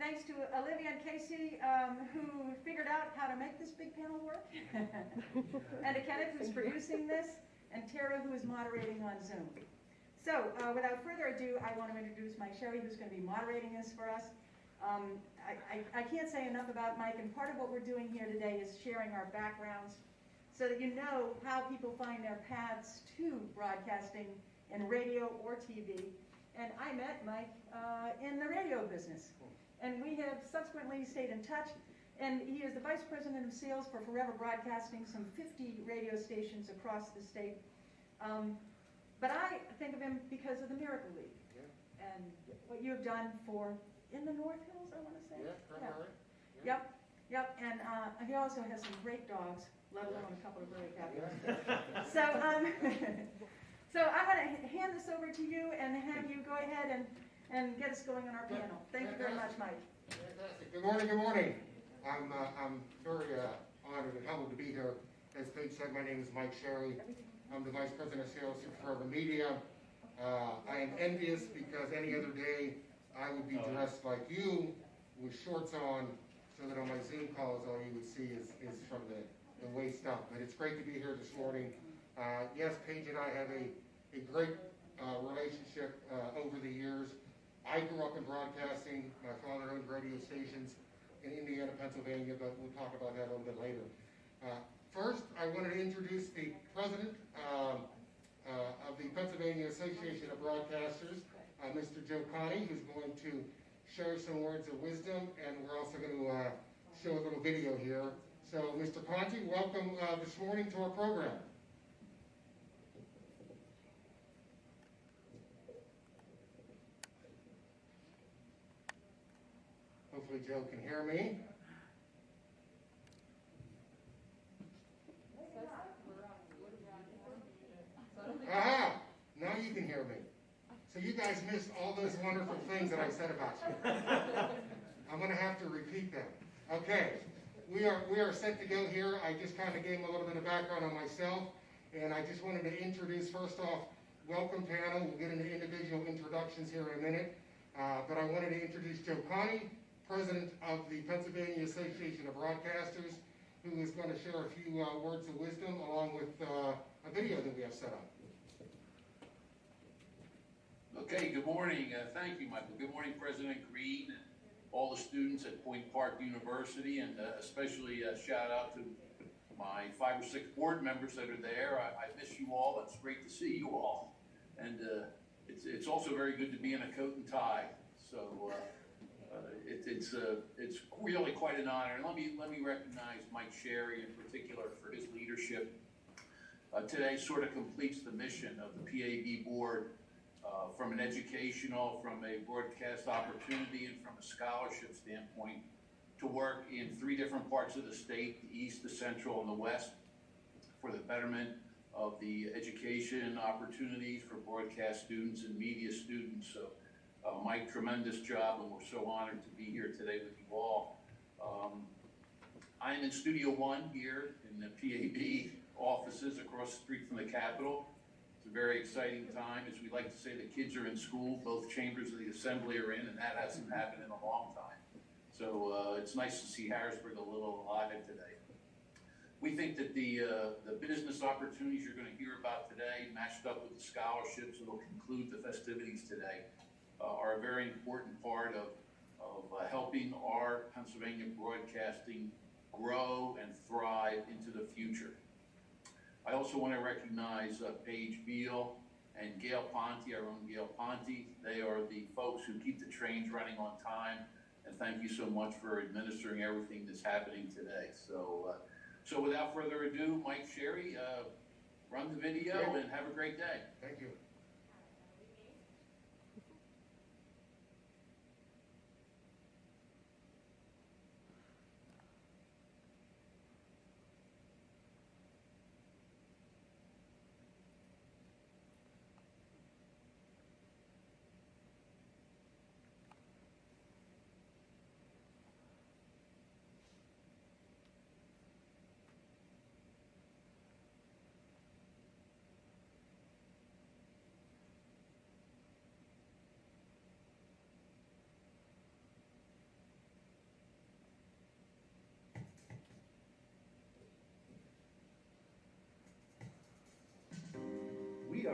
thanks to Olivia and Casey, who figured out how to make this big panel work, and to Kenneth, who's producing this, and Tara, who is moderating on Zoom. So, without further ado, I want to introduce Mike Sherry, who's going to be moderating this for us. I can't say enough about Mike, and part of what we're doing here today is sharing our backgrounds so that you know how people find their paths to broadcasting in radio or TV. And I met Mike in the radio business, and we have subsequently stayed in touch, and he is the Vice President of Sales for Forever Broadcasting, some 50 radio stations across the state. But I think of him because of the Miracle League, and what you have done for, in the North Hills, I want to say? Yeah. Yep, and he also has some great dogs, let alone a couple of great cats. So, so I'm going to hand this over to you and have you go ahead and get us going on our panel. Thank you very much, Mike. Fantastic. Good morning, good morning. I'm very honored and humbled to be here. As Paige said, my name is Mike Sherry. I'm the Vice President of Sales for Forever Media. I am envious because any other day I would be dressed like you with shorts on, so that on my Zoom calls all you would see is from the waist up. But it's great to be here this morning. Yes, Paige and I have a great relationship over the years. I grew up in broadcasting. My father owned radio stations in Indiana, Pennsylvania, but we'll talk about that a little bit later. First, I wanted to introduce the president of the Pennsylvania Association of Broadcasters, Mr. Joe Connie, who's going to share some words of wisdom, and we're also going to show a little video here. So, Mr. Conti, welcome this morning to our program. Hopefully Joe can hear me. Aha! Now you can hear me. So you guys missed all those wonderful things that I said about you. I'm going to have to repeat them. Okay, we are set to go here. I just kind of gave a little bit of background on myself, and I just wanted to introduce, first off, welcome panel. We'll get into individual introductions here in a minute. But I wanted to introduce Joe Connie, President of the Pennsylvania Association of Broadcasters, who is going to share a few words of wisdom along with a video that we have set up. Okay, good morning. Thank you, Michael. Good morning, President Green, and all the students at Point Park University, and especially a shout out to my 5 or 6 board members that are there. I miss you all. It's great to see you all. And it's also very good to be in a coat and tie. So it's really quite an honor. And let me recognize Mike Sherry in particular for his leadership. Today sort of completes the mission of the PAB board. From an educational, from a broadcast opportunity, and from a scholarship standpoint, to work in 3 different parts of the state, the east, the central, and the west, for the betterment of the education opportunities for broadcast students and media students. So, Mike, tremendous job, and we're so honored to be here today with you all. I am in Studio 1 here in the PAB offices across the street from the Capitol. It's a very exciting time. As we like to say, the kids are in school. Both chambers of the assembly are in, and that hasn't happened in a long time. So it's nice to see Harrisburg a little alive today. We think that the business opportunities you're going to hear about today, matched up with the scholarships that will conclude the festivities today, are a very important part of helping our Pennsylvania broadcasting grow and thrive into the future. I also want to recognize Paige Beal and Gail Ponte, our own Gail Ponte. They are the folks who keep the trains running on time, and thank you so much for administering everything that's happening today. So, so without further ado, Mike Sherry, run the video and have a great day. Thank you.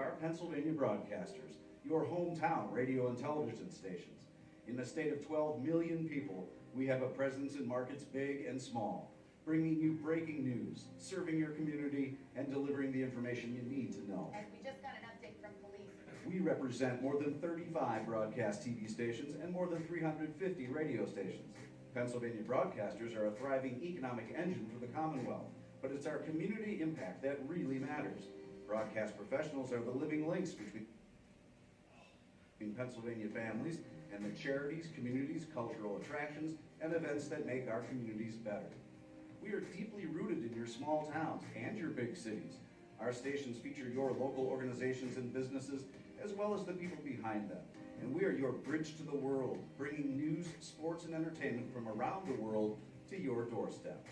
are Pennsylvania Broadcasters, your hometown radio and television stations. In a state of 12 million people, we have a presence in markets big and small, bringing you breaking news, serving your community, and delivering the information you need to know. And we just got an update from police. We represent more than 35 broadcast TV stations and more than 350 radio stations. Pennsylvania Broadcasters are a thriving economic engine for the Commonwealth, but it's our community impact that really matters. Broadcast professionals are the living links between Pennsylvania families and the charities, communities, cultural attractions, and events that make our communities better. We are deeply rooted in your small towns and your big cities. Our stations feature your local organizations and businesses, as well as the people behind them. And we are your bridge to the world, bringing news, sports, and entertainment from around the world to your doorstep.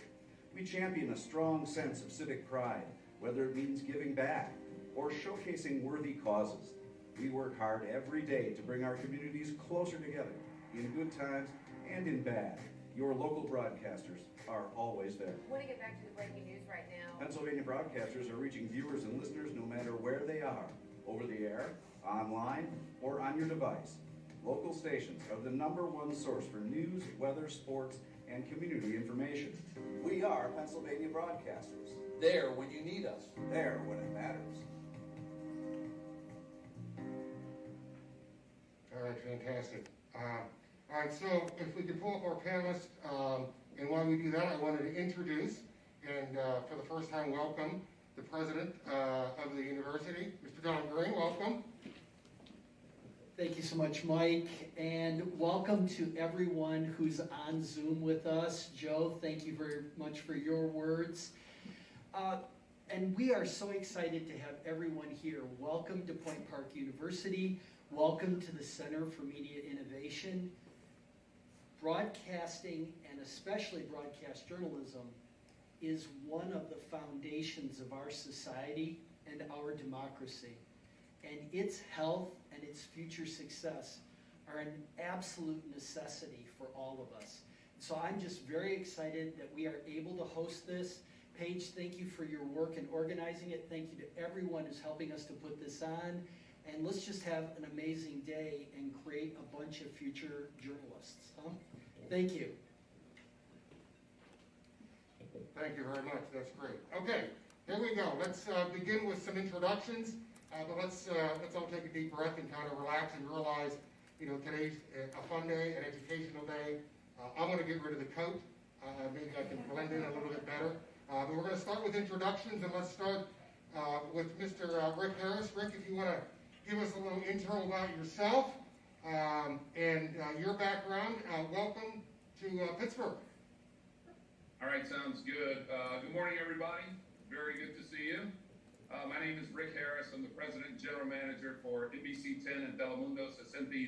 We champion a strong sense of civic pride, whether it means giving back or showcasing worthy causes. We work hard every day to bring our communities closer together, in good times and in bad. Your local broadcasters are always there. I want to get back to the breaking news right now. Pennsylvania Broadcasters are reaching viewers and listeners no matter where they are, over the air, online, or on your device. Local stations are the #1 source for news, weather, sports, and community information. We are Pennsylvania Broadcasters. There when you need us. There when it matters. All right, fantastic. All right, so if we could pull up our panelists, and while we do that, I wanted to introduce and for the first time welcome the president of the university, Mr. Don Green. Welcome. Thank you so much, Mike, and welcome to everyone who's on Zoom with us. Joe, thank you very much for your words. And we are so excited to have everyone here. Welcome to Point Park University. Welcome to the Center for Media Innovation. Broadcasting, and especially broadcast journalism, is one of the foundations of our society and our democracy. And its health and its future success are an absolute necessity for all of us. So I'm just very excited that we are able to host this. Paige, thank you for your work in organizing it. Thank you to everyone who's helping us to put this on. And let's just have an amazing day and create a bunch of future journalists. Huh? Thank you. Thank you very much. That's great. Okay, here we go. Let's begin with some introductions. But let's all take a deep breath and kind of relax and realize, today's a fun day, an educational day. I'm going to get rid of the coat. Maybe I can blend in a little bit better. But we're going to start with introductions, and let's start with Mr. Rick Harris. Rick, if you want to give us a little intro about yourself and your background. Welcome to Pittsburgh. All right, sounds good. Good morning, everybody. Very good to see you. My name is Rick Harris. I'm the President and General Manager for NBC 10 and Telemundo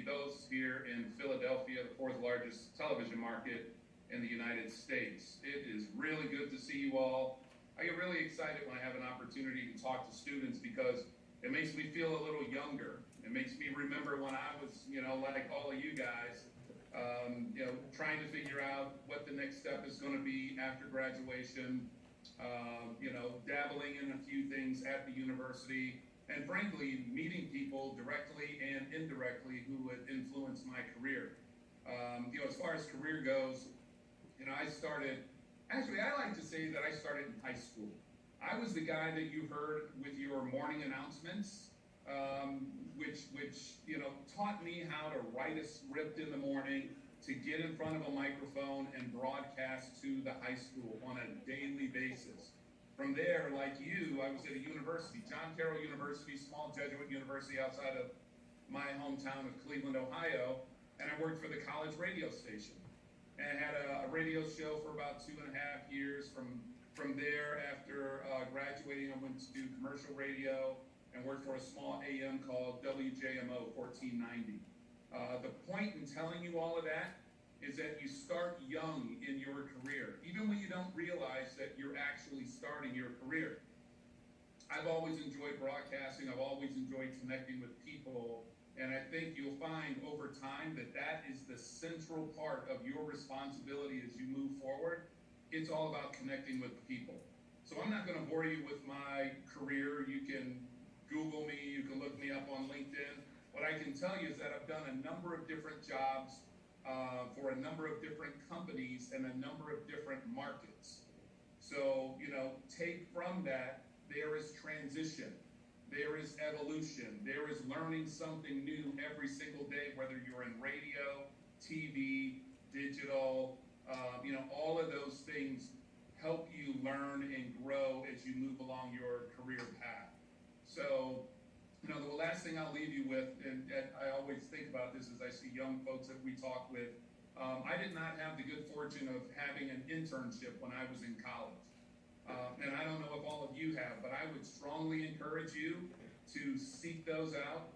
Dos here in Philadelphia, the 4th largest television market in the United States. It is really good to see you all. I get really excited when I have an opportunity to talk to students because it makes me feel a little younger. It makes me remember when I was, like all of you guys, trying to figure out what the next step is going to be after graduation, dabbling in a few things at the university, and frankly, meeting people directly and indirectly who would influence my career. As far as career goes, I like to say that I started in high school. I was the guy that you heard with your morning announcements, which taught me how to write a script in the morning, to get in front of a microphone and broadcast to the high school on a daily basis. From there, like you, I was at a university, John Carroll University, small Jesuit university outside of my hometown of Cleveland, Ohio, and I worked for the college radio station. And I had a radio show for about 2.5 years. From there, after graduating, I went to do commercial radio and worked for a small AM called WJMO 1490. The point in telling you all of that is that you start young in your career, even when you don't realize that you're actually starting your career. I've always enjoyed broadcasting. I've always enjoyed connecting with people. And I think you'll find over time that that is the central part of your responsibility as you move forward. It's all about connecting with people. So I'm not going to bore you with my career. You can Google me, you can look me up on LinkedIn. What I can tell you is that I've done a number of different jobs for a number of different companies and a number of different markets. So, take from that, there is transition, there is evolution, there is learning something new every single day, whether you're in radio, TV, digital, all of those things help you learn and grow as you move along your career path. So, the last thing I'll leave you with, and I always think about this as I see young folks that we talk with, I did not have the good fortune of having an internship when I was in college. And I don't know if all of you have, but I would strongly encourage you to seek those out.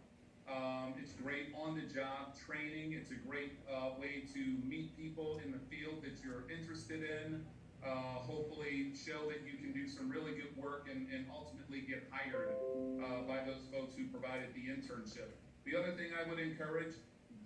It's great on-the-job training. It's a great way to meet people in the field that you're interested in. Hopefully show that you can do some really good work and ultimately get hired by those folks who provided the internship. The other thing I would encourage,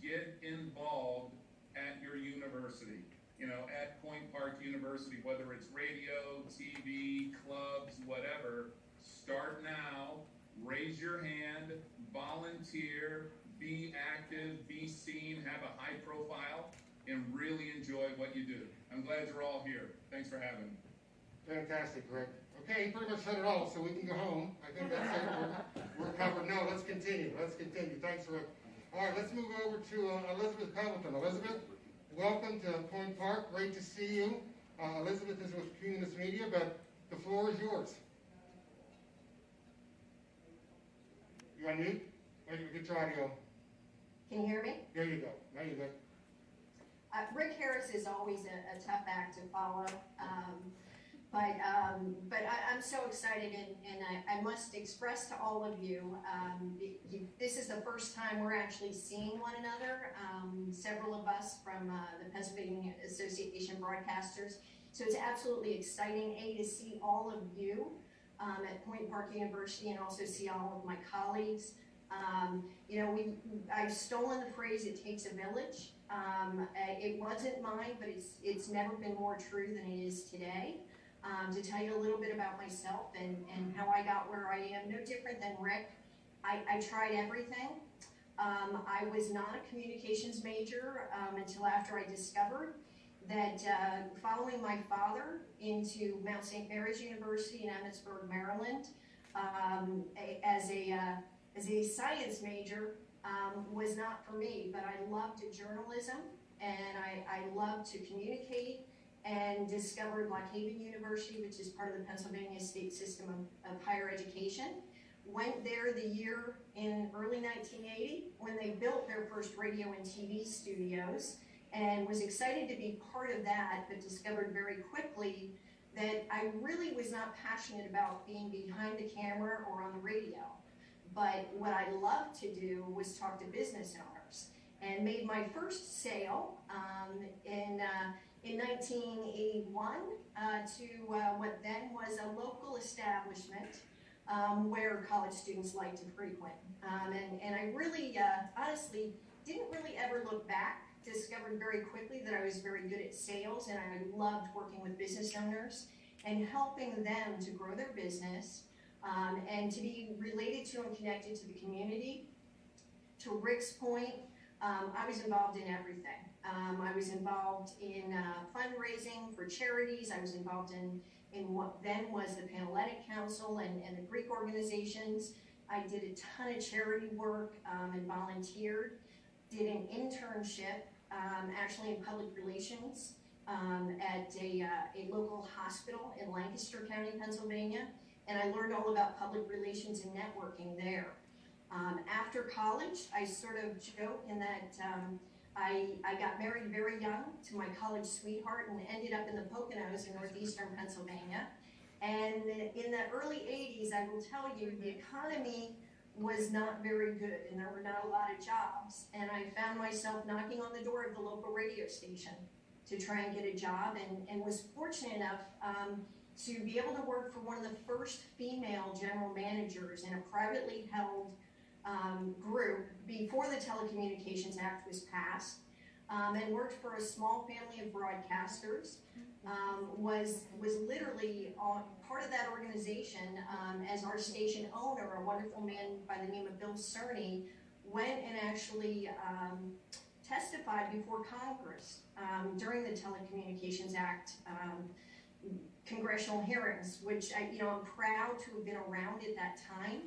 get involved at your university. At Point Park University, whether it's radio, TV, clubs, whatever, start now, raise your hand, volunteer, be active, be seen, have a high profile, and really enjoy what you do. I'm glad you're all here. Thanks for having me. Fantastic, Rick. Okay, you pretty much said it all, so we can go home. I think that's it. We're covered. No, let's continue. Thanks, Rick. All right, let's move over to Elizabeth Pendleton. Elizabeth, welcome to Point Park. Great to see you. Elizabeth is with Cumulus Media, but the floor is yours. You on mute? Get your audio. Can you hear me? There you go. Now you're good. Rick Harris is always a tough act to follow, but I'm so excited, and I must express to all of you, this is the first time we're actually seeing one another, several of us from the Pennsylvania Association of Broadcasters, so it's absolutely exciting, to see all of you at Point Park University and also see all of my colleagues. I've stolen the phrase, it takes a village. It wasn't mine, but it's never been more true than it is today. To tell you a little bit about myself and how I got where I am, no different than Rick. I tried everything. I was not a communications major until after I discovered that following my father into Mount St. Mary's University in Emmitsburg, Maryland, as a science major, was not for me, but I loved journalism and I loved to communicate, and discovered Lock Haven University, which is part of the Pennsylvania state system of higher education. Went there the year in early 1980 when they built their first radio and TV studios, and was excited to be part of that, but discovered very quickly that I really was not passionate about being behind the camera or on the radio. But what I loved to do was talk to business owners, and made my first sale in 1981 to what then was a local establishment where college students like to frequent. And I really, honestly, didn't really ever look back. Discovered very quickly that I was very good at sales, and I loved working with business owners and helping them to grow their business. And to be related to and connected to the community. To Rick's point, I was involved in everything. I was involved in fundraising for charities. I was involved in what then was the Panhellenic Council and the Greek organizations. I did a ton of charity work and volunteered. Did an internship, actually in public relations, at a local hospital in Lancaster County, Pennsylvania. And I learned all about public relations and networking there. After college, I sort of joke in that I got married very young to my college sweetheart and ended up in the Poconos in northeastern Pennsylvania. And in the early 80s, I will tell you, the economy was not very good and there were not a lot of jobs. And I found myself knocking on the door of the local radio station to try and get a job, and was fortunate enough to be able to work for one of the first female general managers in a privately held group before the Telecommunications Act was passed. and worked for a small family of broadcasters. Was literally part of that organization as our station owner. A wonderful man by the name of Bill Cerny went and actually testified before Congress during the Telecommunications Act congressional hearings, which I'm proud to have been around at that time.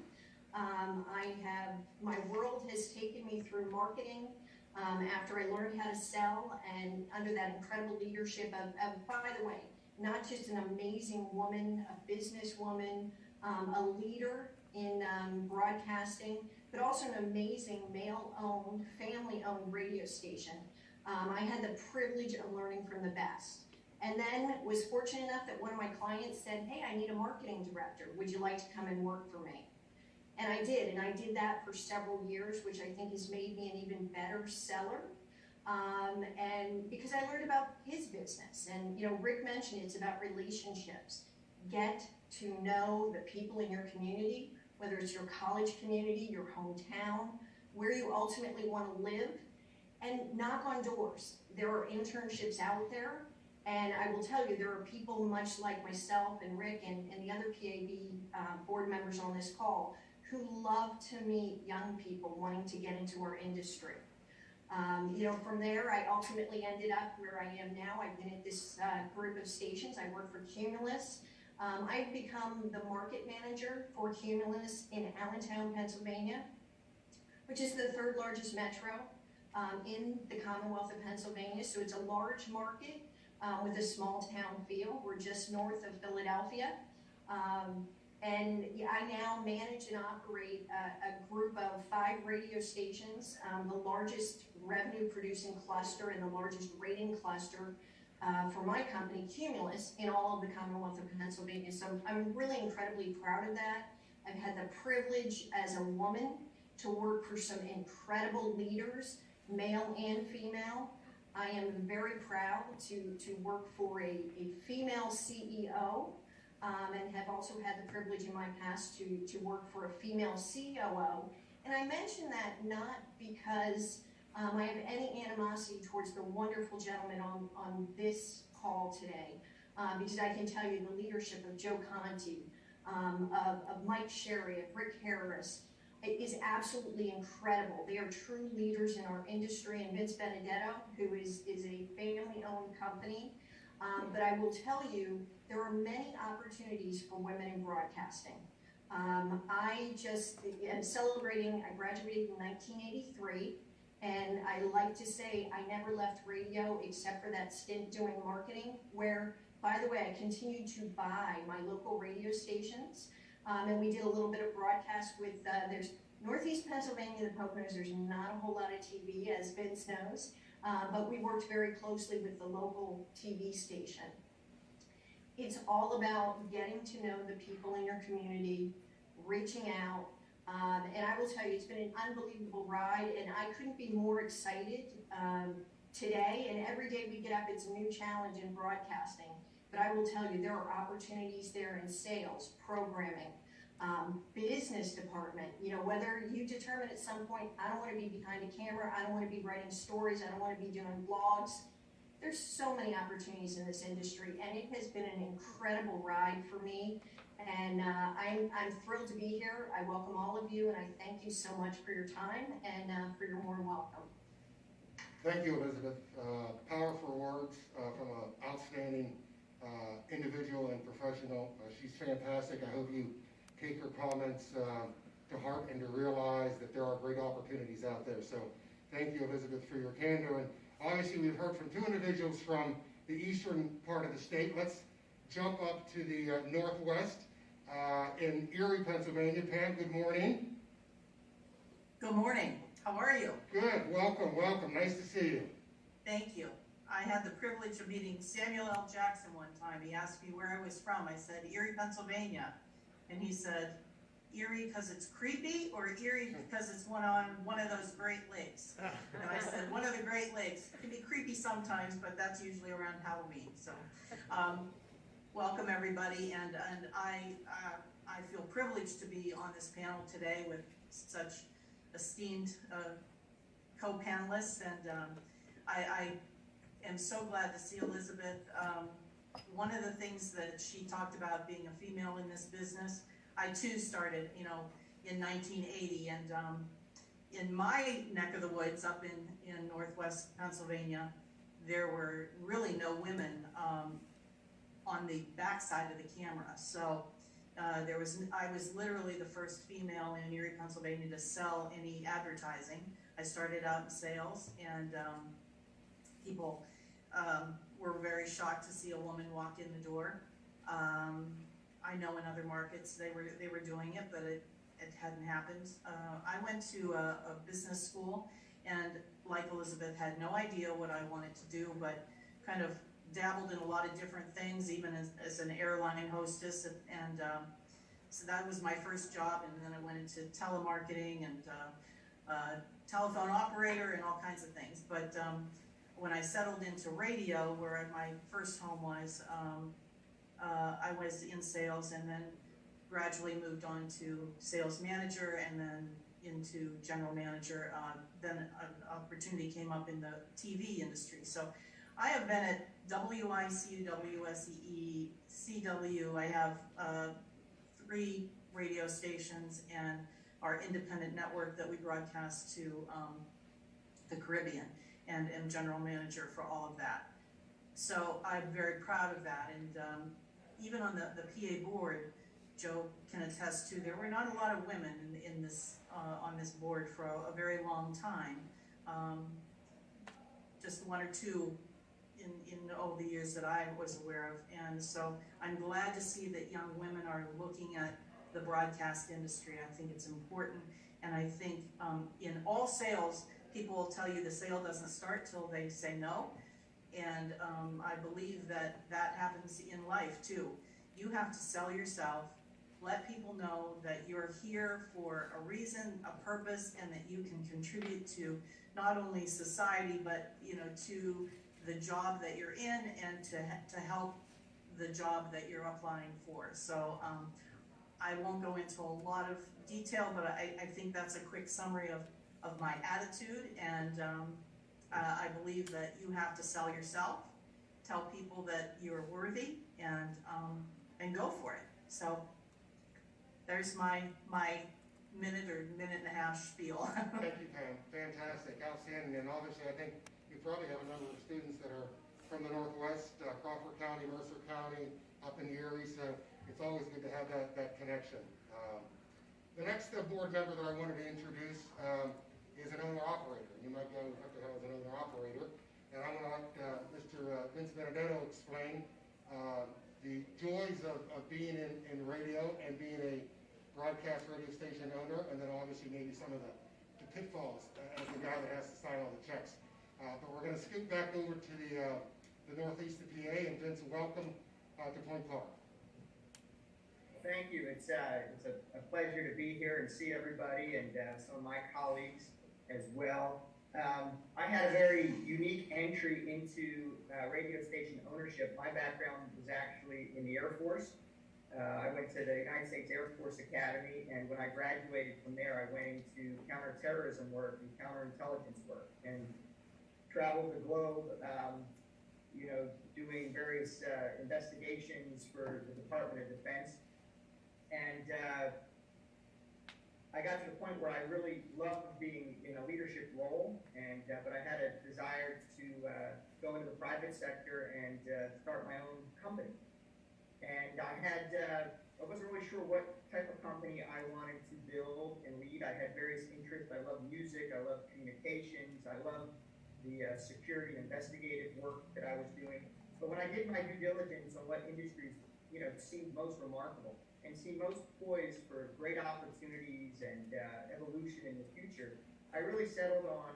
My world has taken me through marketing after I learned how to sell, and under that incredible leadership of, by the way, not just an amazing woman, a businesswoman, a leader in broadcasting, but also an amazing male-owned, family-owned radio station. I had the privilege of learning from the best. And then was fortunate enough that one of my clients said, hey, I need a marketing director. Would you like to come and work for me? And I did that for several years, which I think has made me an even better seller. And because I learned about his business, and Rick mentioned it's about relationships. Get to know the people in your community, whether it's your college community, your hometown, where you ultimately want to live, and knock on doors. There are internships out there, and I will tell you, there are people much like myself and Rick and the other PAB board members on this call who love to meet young people wanting to get into our industry. From there, I ultimately ended up where I am now. I've been at this group of stations. I work for Cumulus. I've become the market manager for Cumulus in Allentown, Pennsylvania, which is the third largest metro in the Commonwealth of Pennsylvania. So it's a large market with a small town feel. We're just north of Philadelphia. And I now manage and operate a group of 5 radio stations, the largest revenue producing cluster and the largest rating cluster for my company, Cumulus, in all of the Commonwealth of Pennsylvania. So I'm really incredibly proud of that. I've had the privilege as a woman to work for some incredible leaders, male and female. I am very proud to work for a female CEO. And have also had the privilege in my past to work for a female COO. And I mention that not because I have any animosity towards the wonderful gentleman on this call today, because I can tell you the leadership of Joe Conti, of Mike Sherry, of Rick Harris, is absolutely incredible. They are true leaders in our industry, and Vince Benedetto, who is a family-owned company. But I will tell you, there are many opportunities for women in broadcasting. I just am celebrating, I graduated in 1983, and I like to say I never left radio except for that stint doing marketing, where, by the way, I continued to buy my local radio stations, and we did a little bit of broadcast with, there's Northeast Pennsylvania, the Poconos, there's not a whole lot of TV, as Vince knows. But we worked very closely with the local TV station. It's all about getting to know the people in your community, reaching out, and I will tell you, it's been an unbelievable ride, and I couldn't be more excited today, and every day we get up, it's a new challenge in broadcasting. But I will tell you, there are opportunities there in sales, programming, business department. Whether you determine at some point, I don't want to be behind a camera, I don't want to be writing stories, I don't want to be doing blogs. There's so many opportunities in this industry, and it has been an incredible ride for me. And I'm thrilled to be here. I welcome all of you, and I thank you so much for your time and for your warm welcome. Thank you, Elizabeth. Powerful words from an outstanding individual and professional. She's fantastic. I hope you take her comments to heart and to realize that there are great opportunities out there. So thank you, Elizabeth, for your candor. And obviously we've heard from 2 individuals from the eastern part of the state. Let's jump up to the northwest in Erie, Pennsylvania. Pam, good morning. Good morning. How are you? Good. Welcome, welcome. Nice to see you. Thank you. I had the privilege of meeting Samuel L. Jackson one time. He asked me where I was from. I said, Erie, Pennsylvania. And he said, Erie because it's creepy, or Erie because it's on one of those Great Lakes? And I said, one of the Great Lakes. It can be creepy sometimes, but that's usually around Halloween. So welcome everybody, and I feel privileged to be on this panel today with such esteemed co-panelists, and I am so glad to see Elizabeth. One of the things that she talked about being a female in this business, I too started, you know, in 1980, and in my neck of the woods up in Northwest Pennsylvania, there were really no women on the backside of the camera. So I was literally the first female in Erie, Pennsylvania to sell any advertising. I started out in sales, and people were very shocked to see a woman walk in the door. I know in other markets they were doing it, but it hadn't happened. I went to a business school, and like Elizabeth, had no idea what I wanted to do, but kind of dabbled in a lot of different things, even as an airline hostess, and so that was my first job, and then I went into telemarketing and telephone operator and all kinds of things. But when I settled into radio, where my first home was, I was in sales, and then gradually moved on to sales manager, and then into general manager. Then an opportunity came up in the TV industry. So I have been at WI, CUW, SEE, CW. I have 3 radio stations and our independent network that we broadcast to the Caribbean, and am general manager for all of that. So I'm very proud of that. And even on the PA board, Joe can attest to, there were not a lot of women in this on this board for a very long time. Just 1 or 2 in all the years that I was aware of. And so I'm glad to see that young women are looking at the broadcast industry. I think it's important. And I think in all sales, people will tell you the sale doesn't start till they say no. And I believe that happens in life too. You have to sell yourself, let people know that you're here for a reason, a purpose, and that you can contribute to not only society, but to the job that you're in, and to help the job that you're applying for. So I won't go into a lot of detail, but I think that's a quick summary of my attitude. And I believe that you have to sell yourself, tell people that you're worthy, and go for it. So there's my minute or minute and a half spiel. Thank you, Pam. Fantastic, outstanding. And obviously, I think you probably have a number of students that are from the Northwest, Crawford County, Mercer County, up in Erie, so it's always good to have that connection. The next board member that I wanted to introduce is an owner-operator. You might go, what the hell is an owner-operator? And I'm going to let Mr. Vince Benedetto explain the joys of being in radio and being a broadcast radio station owner, and then obviously maybe some of the pitfalls as the guy that has to sign all the checks. But we're going to scoot back over to the northeast of PA, and Vince, welcome to Point Park. Thank you. It's a pleasure to be here and see everybody, and some of my colleagues as well. I had a very unique entry into radio station ownership. My background was actually in the Air Force. I went to the United States Air Force Academy, and when I graduated from there, I went into counterterrorism work and counterintelligence work, and traveled the globe, doing various investigations for the Department of Defense. And I got to the point where I really loved being in a leadership role, but I had a desire to go into the private sector and start my own company. And I wasn't really sure what type of company I wanted to build and lead. I had various interests. I love music, I love communications, I love the security investigative work that I was doing. But when I did my due diligence on what industries, seemed most remarkable and seemed most poised for great opportunities and evolution in the future, I really settled on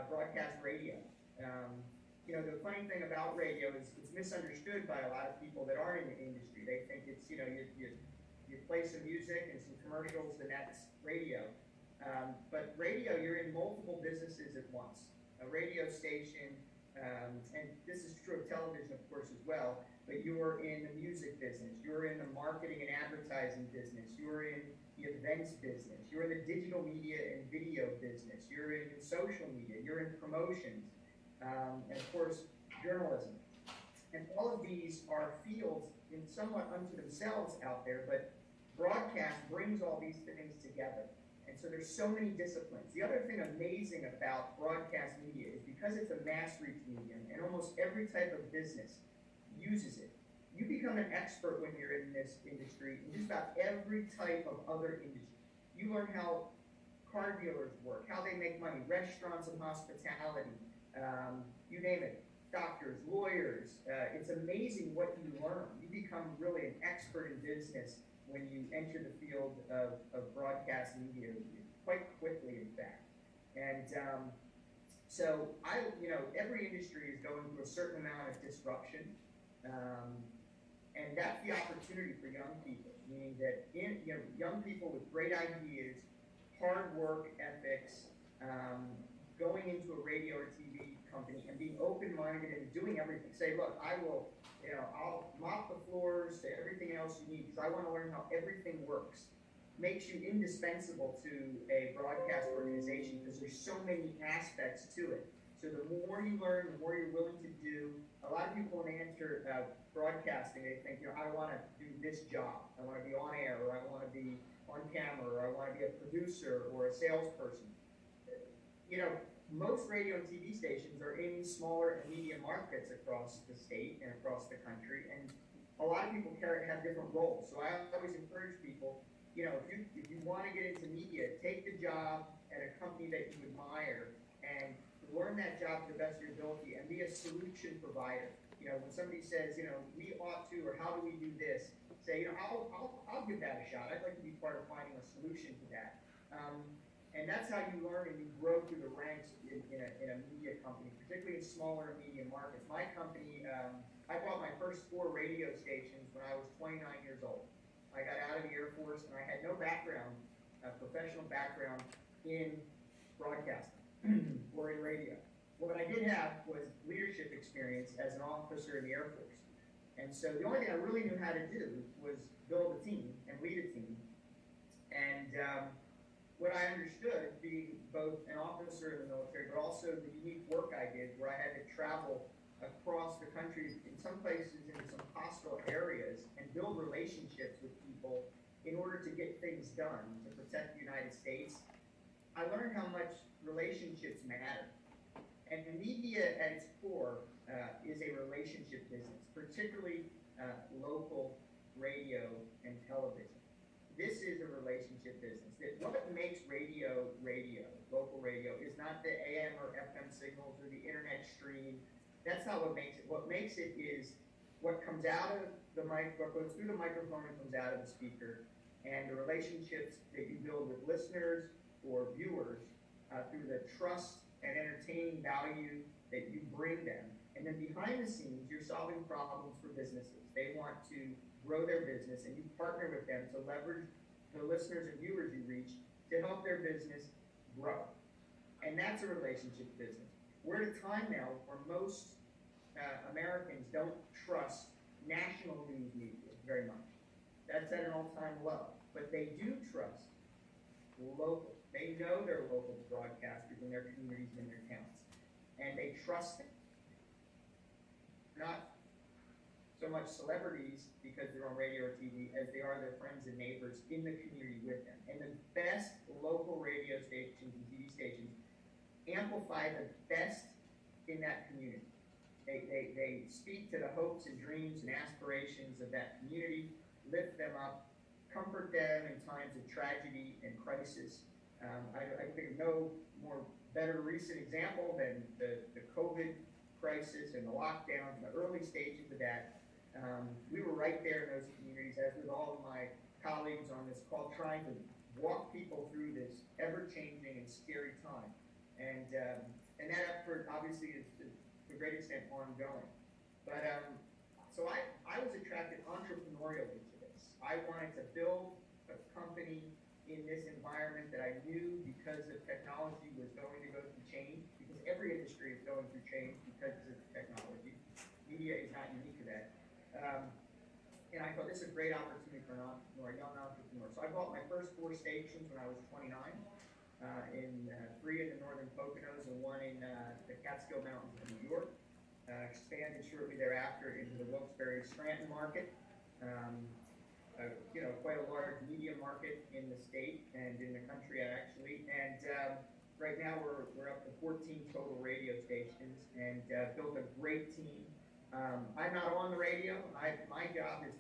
broadcast radio. The funny thing about radio is it's misunderstood by a lot of people that aren't in the industry. They think it's, you play some music and some commercials and that's radio. But radio, you're in multiple businesses at once. A radio station, and this is true of television, of course, as well, but you're in the music business, you're in the marketing and advertising business, you're in the events business, you're in the digital media and video business, you're in social media, you're in promotions. and of course, journalism. And all of these are fields in somewhat unto themselves out there, but broadcast brings all these things together. And so there's so many disciplines. The other thing amazing about broadcast media is because it's a mass reach medium and almost every type of business uses it, you become an expert when you're in this industry in just about every type of other industry. You learn how car dealers work, how they make money, restaurants and hospitality, you name it, doctors, lawyers. It's amazing what you learn. You become really an expert in business when you enter the field of broadcast media, quite quickly, in fact. And so every industry is going through a certain amount of disruption, and that's the opportunity for young people, meaning that young people with great ideas, hard work ethics, going into a radio or TV company and being open-minded and doing everything. Say, look, I'll mop the floors to everything else you need because I want to learn how everything works. Makes you indispensable to a broadcast organization because there's so many aspects to it. So the more you learn, the more you're willing to do. A lot of people when they enter broadcasting, they think, I want to do this job. I want to be on air, or I want to be on camera, or I want to be a producer or a salesperson. Most radio and TV stations are in smaller and medium markets across the state and across the country, and a lot of people have different roles. So I always encourage people, if you want to get into media, take the job at a company that you admire and learn that job to the best of your ability and be a solution provider. When somebody says, we ought to, or how do we do this, say, I'll give that a shot. I'd like to be part of finding a solution to that. And that's how you learn and you grow through the ranks in a media company, particularly in smaller and medium markets. My company, I bought my first 4 radio stations when I was 29 years old. I got out of the Air Force and I had no background, professional background in broadcasting or in radio. What I did have was leadership experience as an officer in the Air Force. And so the only thing I really knew how to do was build a team and lead a team. And what I understood, being both an officer in the military, but also the unique work I did, where I had to travel across the country, in some places into some hostile areas, and build relationships with people in order to get things done to protect the United States, I learned how much relationships matter. And media at its core is a relationship business, particularly local radio and television. This is a relationship business. What makes radio, local radio, is not the AM or FM signals or the internet stream. That's not what makes it. What makes it is what comes out of the mic, what goes through the microphone and comes out of the speaker, and the relationships that you build with listeners or viewers through the trust and entertaining value that you bring them. And then behind the scenes, you're solving problems for businesses. They want to grow their business, and you partner with them to leverage the listeners and viewers you reach to help their business grow. And that's a relationship business. We're at a time now where most Americans don't trust national news media very much. That's at an all-time low. But they do trust local. They know their local broadcasters in their communities and their towns. And they trust them. Not so much celebrities because they're on radio or TV as they are their friends and neighbors in the community with them. And the best local radio stations and TV stations amplify the best in that community. They speak to the hopes and dreams and aspirations of that community, lift them up, comfort them in times of tragedy and crisis. I think of no better recent example than the COVID crisis and the lockdowns and the early stages of that. We were right there in those communities, as with all of my colleagues on this call, trying to walk people through this ever-changing and scary time. And that effort, obviously, is to a great extent ongoing. But so I was attracted entrepreneurially to this. I wanted to build a company in this environment that I knew because of technology was going to go through change, because every industry is going through change because of technology. Media is not unique to that. And I thought this is a great opportunity for an entrepreneur, a young entrepreneur. So I bought my first 4 stations when I was 29. three in the northern Poconos and one in the Catskill Mountains of New York. Expanded shortly thereafter into the Wilkes-Barre Scranton market. Quite a large media market in the state and in the country actually. And right now we're up to 14 total radio stations and built a great team. I'm not on the radio. My job is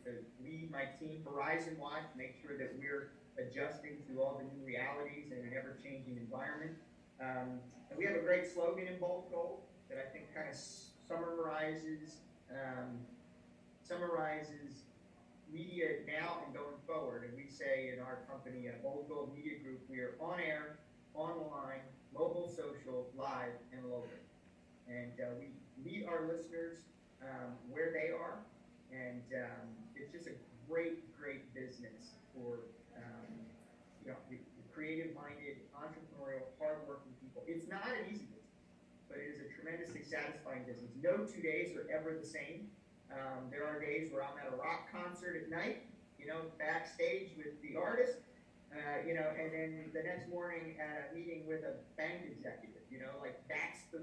to lead my team, Horizon Watch, make sure that we're adjusting to all the new realities in an ever-changing environment. And we have a great slogan in Bold Gold that I think kind of summarizes media now and going forward. And we say in our company, Bold Gold Media Group, we are on air, online, mobile, social, live, and local. And we meet our listeners where they are, and it's just a great business for the creative-minded, entrepreneurial, hardworking people. It's not an easy business, but it is a tremendously satisfying business. No 2 days are ever the same. There are days where I'm at a rock concert at night, backstage with the artist, and then the next morning at a meeting with a bank executive, that's the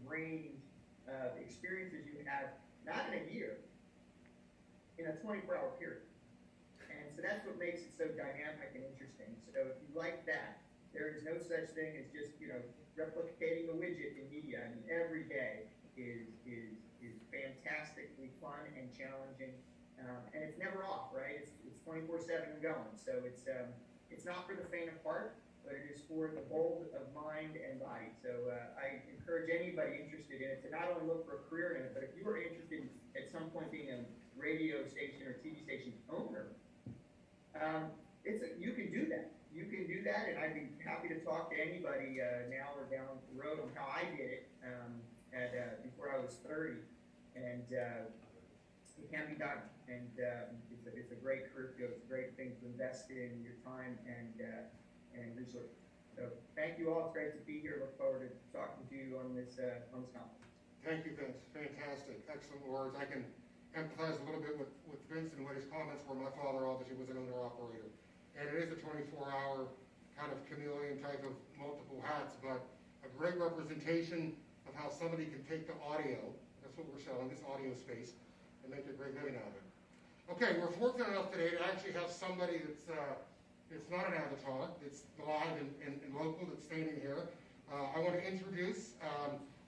range of experiences you have, not in a year, in a 24-hour period. And so that's what makes it so dynamic and interesting. So if you like that, there is no such thing as just, replicating a widget in media. I mean, every day is fantastically fun and challenging, and it's never off, right? It's 24/7 and going. So it's not for the faint of heart, but it is for the bold of mind and body. So I encourage anybody interested in it to not only look for a career in it, but if you are interested in, at some point being a radio station or TV station owner, you can do that. You can do that, and I'd be happy to talk to anybody now or down the road on how I did it before I was 30. And it can be done. And it's a great career field. It's a great thing to invest in your time and resources. So thank you all. It's great to be here. Look forward to talking to you on this conference. Thank you, Vince. Fantastic. Excellent words. I can empathize a little bit with Vince and what his comments were. My father obviously was an owner-operator. And it is a 24-hour kind of chameleon type of multiple hats, but a great representation of how somebody can take the audio, that's what we're selling, this audio space, and make a great living out of it. Okay, we're fortunate enough today to actually have somebody that's it's not an avatar, it's live and local that's standing here. I want to introduce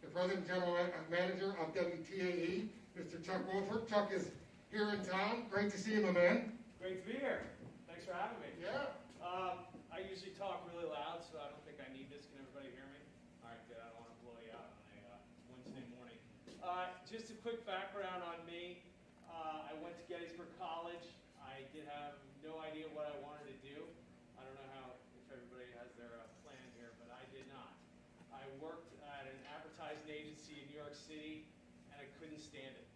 the President and General Manager of Wtae, Mr. Chuck Wolford. Chuck is here in town. Great to see you, my man. Great to be here. Thanks for having me. Yeah. I usually talk really loud, so I don't think I need this. Can everybody hear me? All right, good. I don't want to blow you out on a Wednesday morning. Just a quick background on me. I went to Gettysburg College. I did have no idea what I wanted to do. I don't know if everybody has their plan here, but I did not. I worked at an advertising agency in New York City, and I couldn't stand it.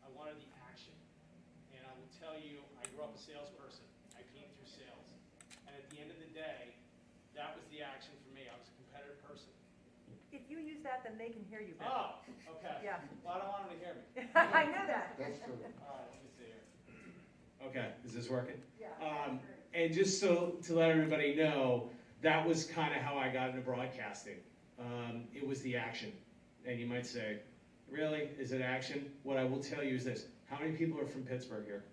I wanted the action. And I will tell you, I grew up a salesperson. I came through sales. And at the end of the day, that was the action for me. I was a competitive person. If you use that, then they can hear you better. Oh, okay. Yeah. Well, I don't want them to hear me. I knew that. That's true. All right, let me see here. Okay, is this working? Yeah. And just so to let everybody know, that was kind of how I got into broadcasting. It was the action. And you might say, really? Is it action? What I will tell you is this. How many people are from Pittsburgh here?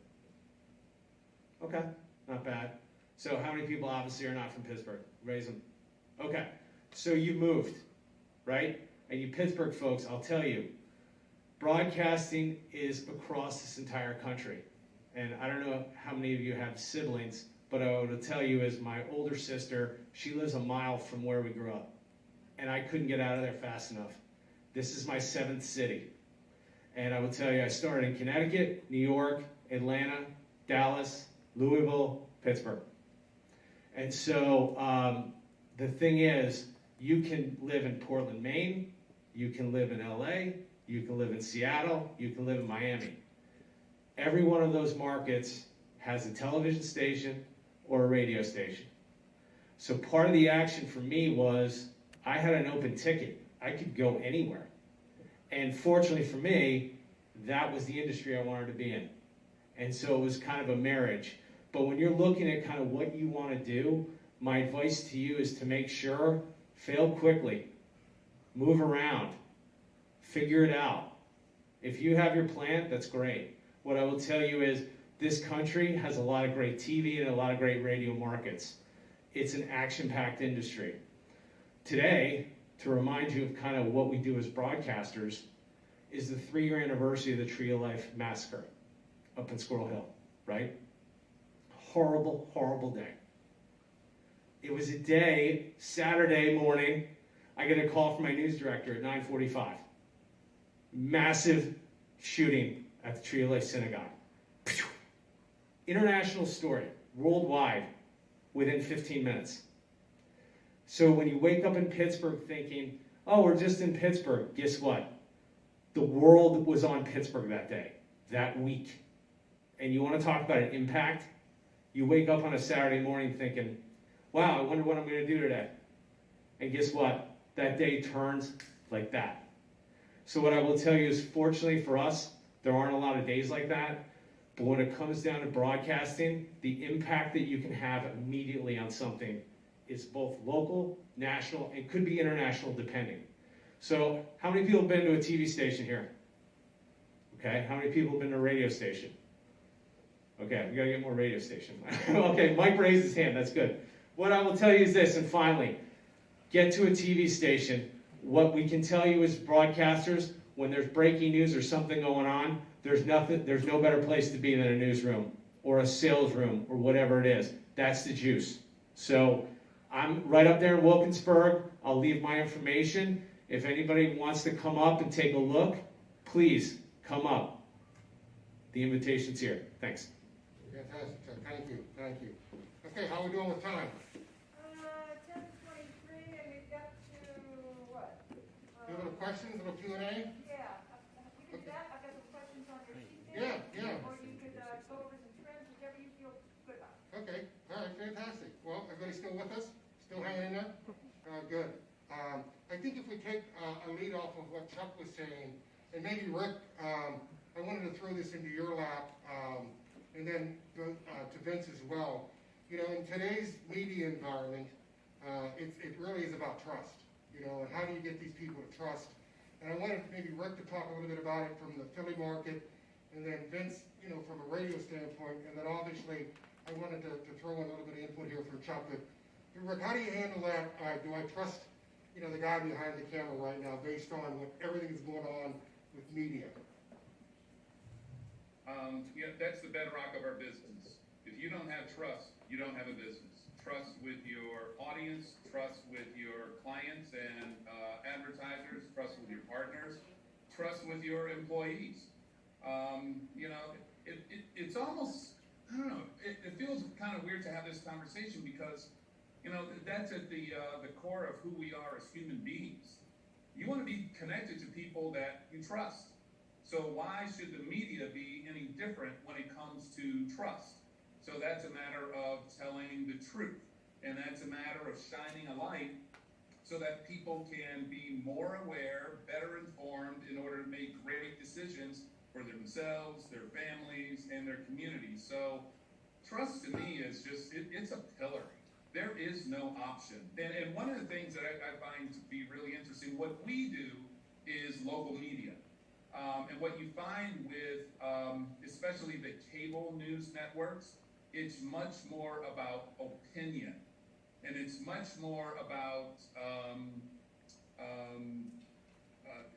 Okay, not bad. So how many people obviously are not from Pittsburgh? Raise them. Okay, so you moved, right? And you Pittsburgh folks, I'll tell you, broadcasting is across this entire country. And I don't know how many of you have siblings, but I will tell you is my older sister, she lives a mile from where we grew up. And I couldn't get out of there fast enough. This is my 7th city. And I will tell you, I started in Connecticut, New York, Atlanta, Dallas, Louisville, Pittsburgh. And so the thing is, you can live in Portland, Maine, you can live in LA, you can live in Seattle, you can live in Miami. Every one of those markets has a television station or a radio station. So part of the action for me was I had an open ticket. I could go anywhere. And fortunately for me, that was the industry I wanted to be in. And so it was kind of a marriage. But when you're looking at kind of what you want to do, my advice to you is to make sure, fail quickly, move around, figure it out. If you have your plan, that's great. What I will tell you is this country has a lot of great TV and a lot of great radio markets. It's an action-packed industry. Today, to remind you of kind of what we do as broadcasters, is the 3-year anniversary of the Tree of Life massacre up in Squirrel Hill, right? Horrible, horrible day. It was a day, Saturday morning, I get a call from my news director at 9:45. Massive shooting at the Tree of Life Synagogue. International story, worldwide, within 15 minutes. So when you wake up in Pittsburgh thinking, oh, we're just in Pittsburgh, guess what? The world was on Pittsburgh that day, that week. And you want to talk about an impact? You wake up on a Saturday morning thinking, wow, I wonder what I'm going to do today. And guess what? That day turns like that. So what I will tell you is, fortunately for us, there aren't a lot of days like that. But when it comes down to broadcasting, the impact that you can have immediately on something is both local, national, and could be international depending. So how many people have been to a TV station here? Okay, how many people have been to a radio station? Okay, we gotta get more radio stations. Okay, Mike raised his hand, that's good. What I will tell you is this, and finally, get to a TV station. What we can tell you as broadcasters, when there's breaking news or something going on, there's no better place to be than a newsroom or a sales room or whatever it is. That's the juice. So I'm right up there in Wilkinsburg. I'll leave my information. If anybody wants to come up and take a look, please come up. The invitation's here. Thanks. Fantastic, thank you, thank you. Okay, how are we doing with time? 10:23, and we've got to, what? A little questions, a little Q&A? Yeah, we can do that. I've got some questions on your sheet there. Yeah. Or you could go over some trends, whichever you feel good about. Okay, all right, fantastic. Well, everybody still with us? Still hanging in there? Good. I think if we take a lead off of what Chuck was saying, and maybe Rick, I wanted to throw this into your lap, and then to Vince as well. You know, in today's media environment, it really is about trust. You know, and how do you get these people to trust? And I wanted maybe Rick to talk a little bit about it from the Philly market, and then Vince, you know, from a radio standpoint, and then obviously I wanted to throw in a little bit of input here from Chuck. But Rick, how do you handle that? Do I trust, you know, the guy behind the camera right now based on what everything is going on with media? Yeah, that's the bedrock of our business. If you don't have trust, you don't have a business. Trust with your audience, trust with your clients and advertisers, trust with your partners, trust with your employees. You know, it's almost, I don't know, it feels kind of weird to have this conversation because, you know, that's at the core of who we are as human beings. You want to be connected to people that you trust. So why should the media be any different when it comes to trust? So that's a matter of telling the truth. And that's a matter of shining a light so that people can be more aware, better informed in order to make great decisions for themselves, their families, and their communities. So trust to me is just, it's a pillar. There is no option. And one of the things that I find to be really interesting, what we do is local media. And what you find with, especially the cable news networks, it's much more about opinion. And it's much more about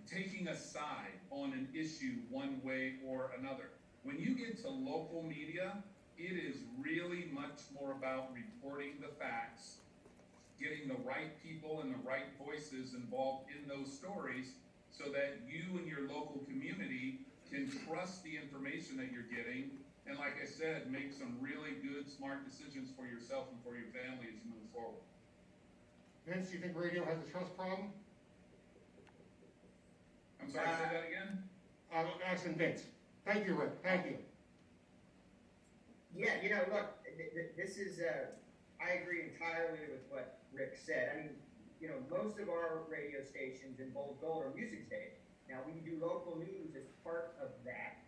taking a side on an issue one way or another. When you get to local media, it is really much more about reporting the facts, getting the right people and the right voices involved in those stories so that you and your local community can trust the information that you're getting and, like I said, make some really good, smart decisions for yourself and for your family as you move forward. Vince, do you think radio has a trust problem? I'm sorry, say that again? Asking Vince. Thank you, Rick. Thank you. Yeah, you know, look, this is, I agree entirely with what Rick said. I mean, you know, most of our radio stations in Bold Gold are music stations. Now, we do local news as part of that.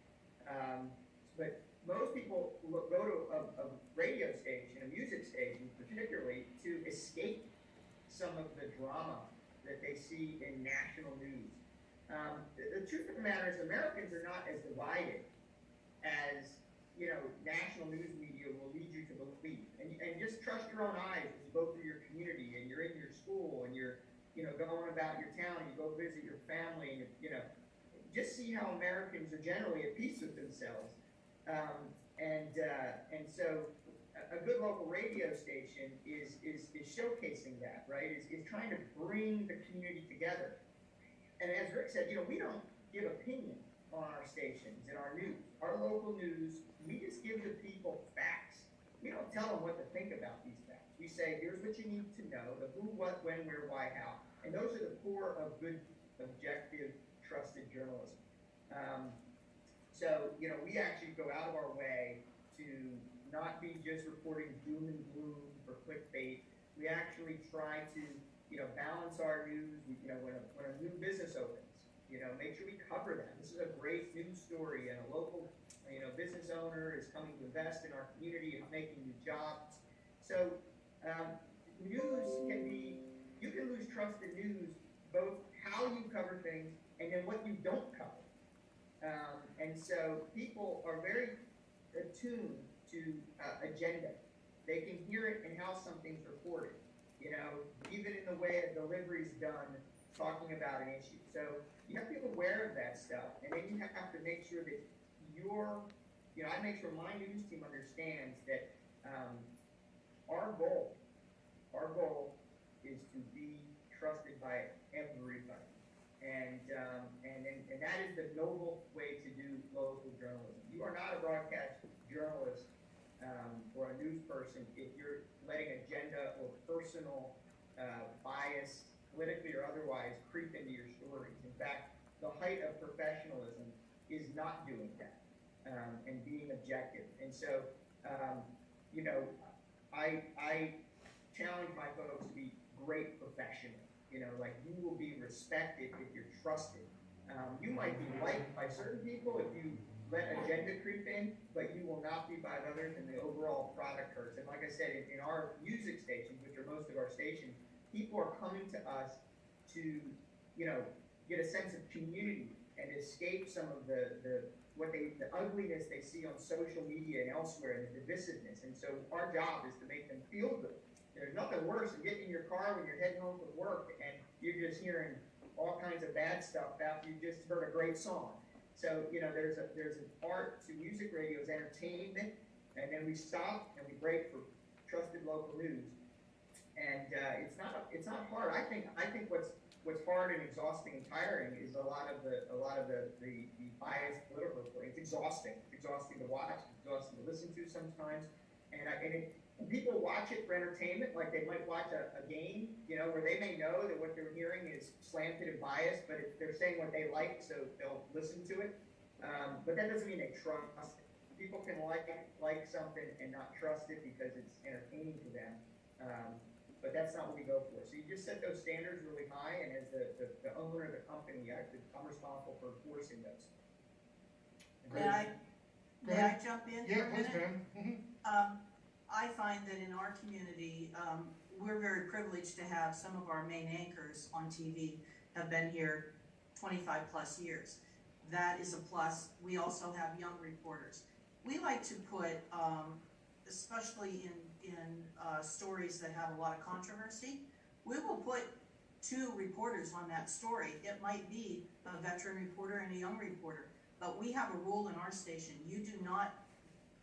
But most people go to a radio station, a music station particularly, to drama that they see in national news. The truth of the matter is Americans are not as divided as, national news media will lead you to believe. And just trust your own eyes as you go through your community and you're in your school and you're, going about your town and you go visit your family and, just see how Americans are generally at peace with themselves. And so a good local radio station is showcasing that, right? Is trying to bring the community together. And as Rick said, we don't give opinion on our stations and our news. Our local news, we just give the people facts. We don't tell them what to think about these facts. We say, here's what you need to know, the who, what, when, where, why, how. And those are the core of good, objective, trusted journalism. So, we actually go out of our way to not be just reporting doom and gloom for clickbait. We actually try to, balance our news. When a new business opens, make sure we cover that. This is a great news story, and a local, business owner is coming to invest in our community and making new jobs. So, news can be, you can lose trust in news, both how you cover things and then what you don't cover. And so people are very attuned to agenda. They can hear it in how something's reported, even in the way a delivery is done, talking about an issue. So you have to be aware of that stuff, and then you have to make sure that I make sure my news team understands that our goal is to be trusted by everybody. And that is the noble way to do local journalism. You are not a broadcast journalist or a news person if you're letting agenda or personal bias, politically or otherwise, creep into your stories. In fact, the height of professionalism is not doing that and being objective. And so, I challenge my folks to be great professionals. Like you will be respected if you're trusted. You might be liked by certain people if you let agenda creep in, but you will not be by others, and the overall product hurts. And like I said, in our music stations, which are most of our stations, people are coming to us to, get a sense of community and escape some of the ugliness they see on social media and elsewhere, and the divisiveness. And so our job is to make them feel good. There's nothing worse than getting in your car when you're heading home from work and you're just hearing all kinds of bad stuff after you just heard a great song. So, there's an art to music radio as entertainment, and then we stop and we break for trusted local news. And it's not hard. I think what's hard and exhausting and tiring is a lot of the biased political reporting. It's exhausting. It's exhausting to watch. It's exhausting to listen to sometimes. And people watch it for entertainment, like they might watch a game, where they may know that what they're hearing is slanted and biased, but they're saying what they like, so they'll listen to it. But that doesn't mean they trust it. People can like something and not trust it because it's entertaining to them. But that's not what we go for. So you just set those standards really high, and as the owner of the company, I'm responsible for enforcing those. May I jump in for a minute? Please, ma'am. I find that in our community, we're very privileged to have some of our main anchors on TV have been here 25 plus years. That is a plus. We also have young reporters. We like to put, especially in stories that have a lot of controversy, we will put 2 reporters on that story. It might be a veteran reporter and a young reporter, but we have a rule in our station. You do not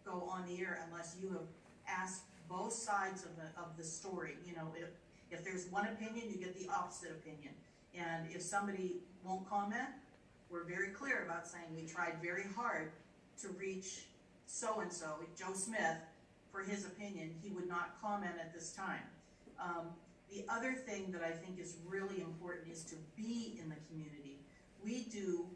go on the air unless you have asked both sides of the story. If there's one opinion, you get the opposite opinion. And if somebody won't comment, we're very clear about saying we tried very hard to reach so-and-so, Joe Smith, for his opinion. He would not comment at this time. The other thing that I think is really important is to be in the community. We do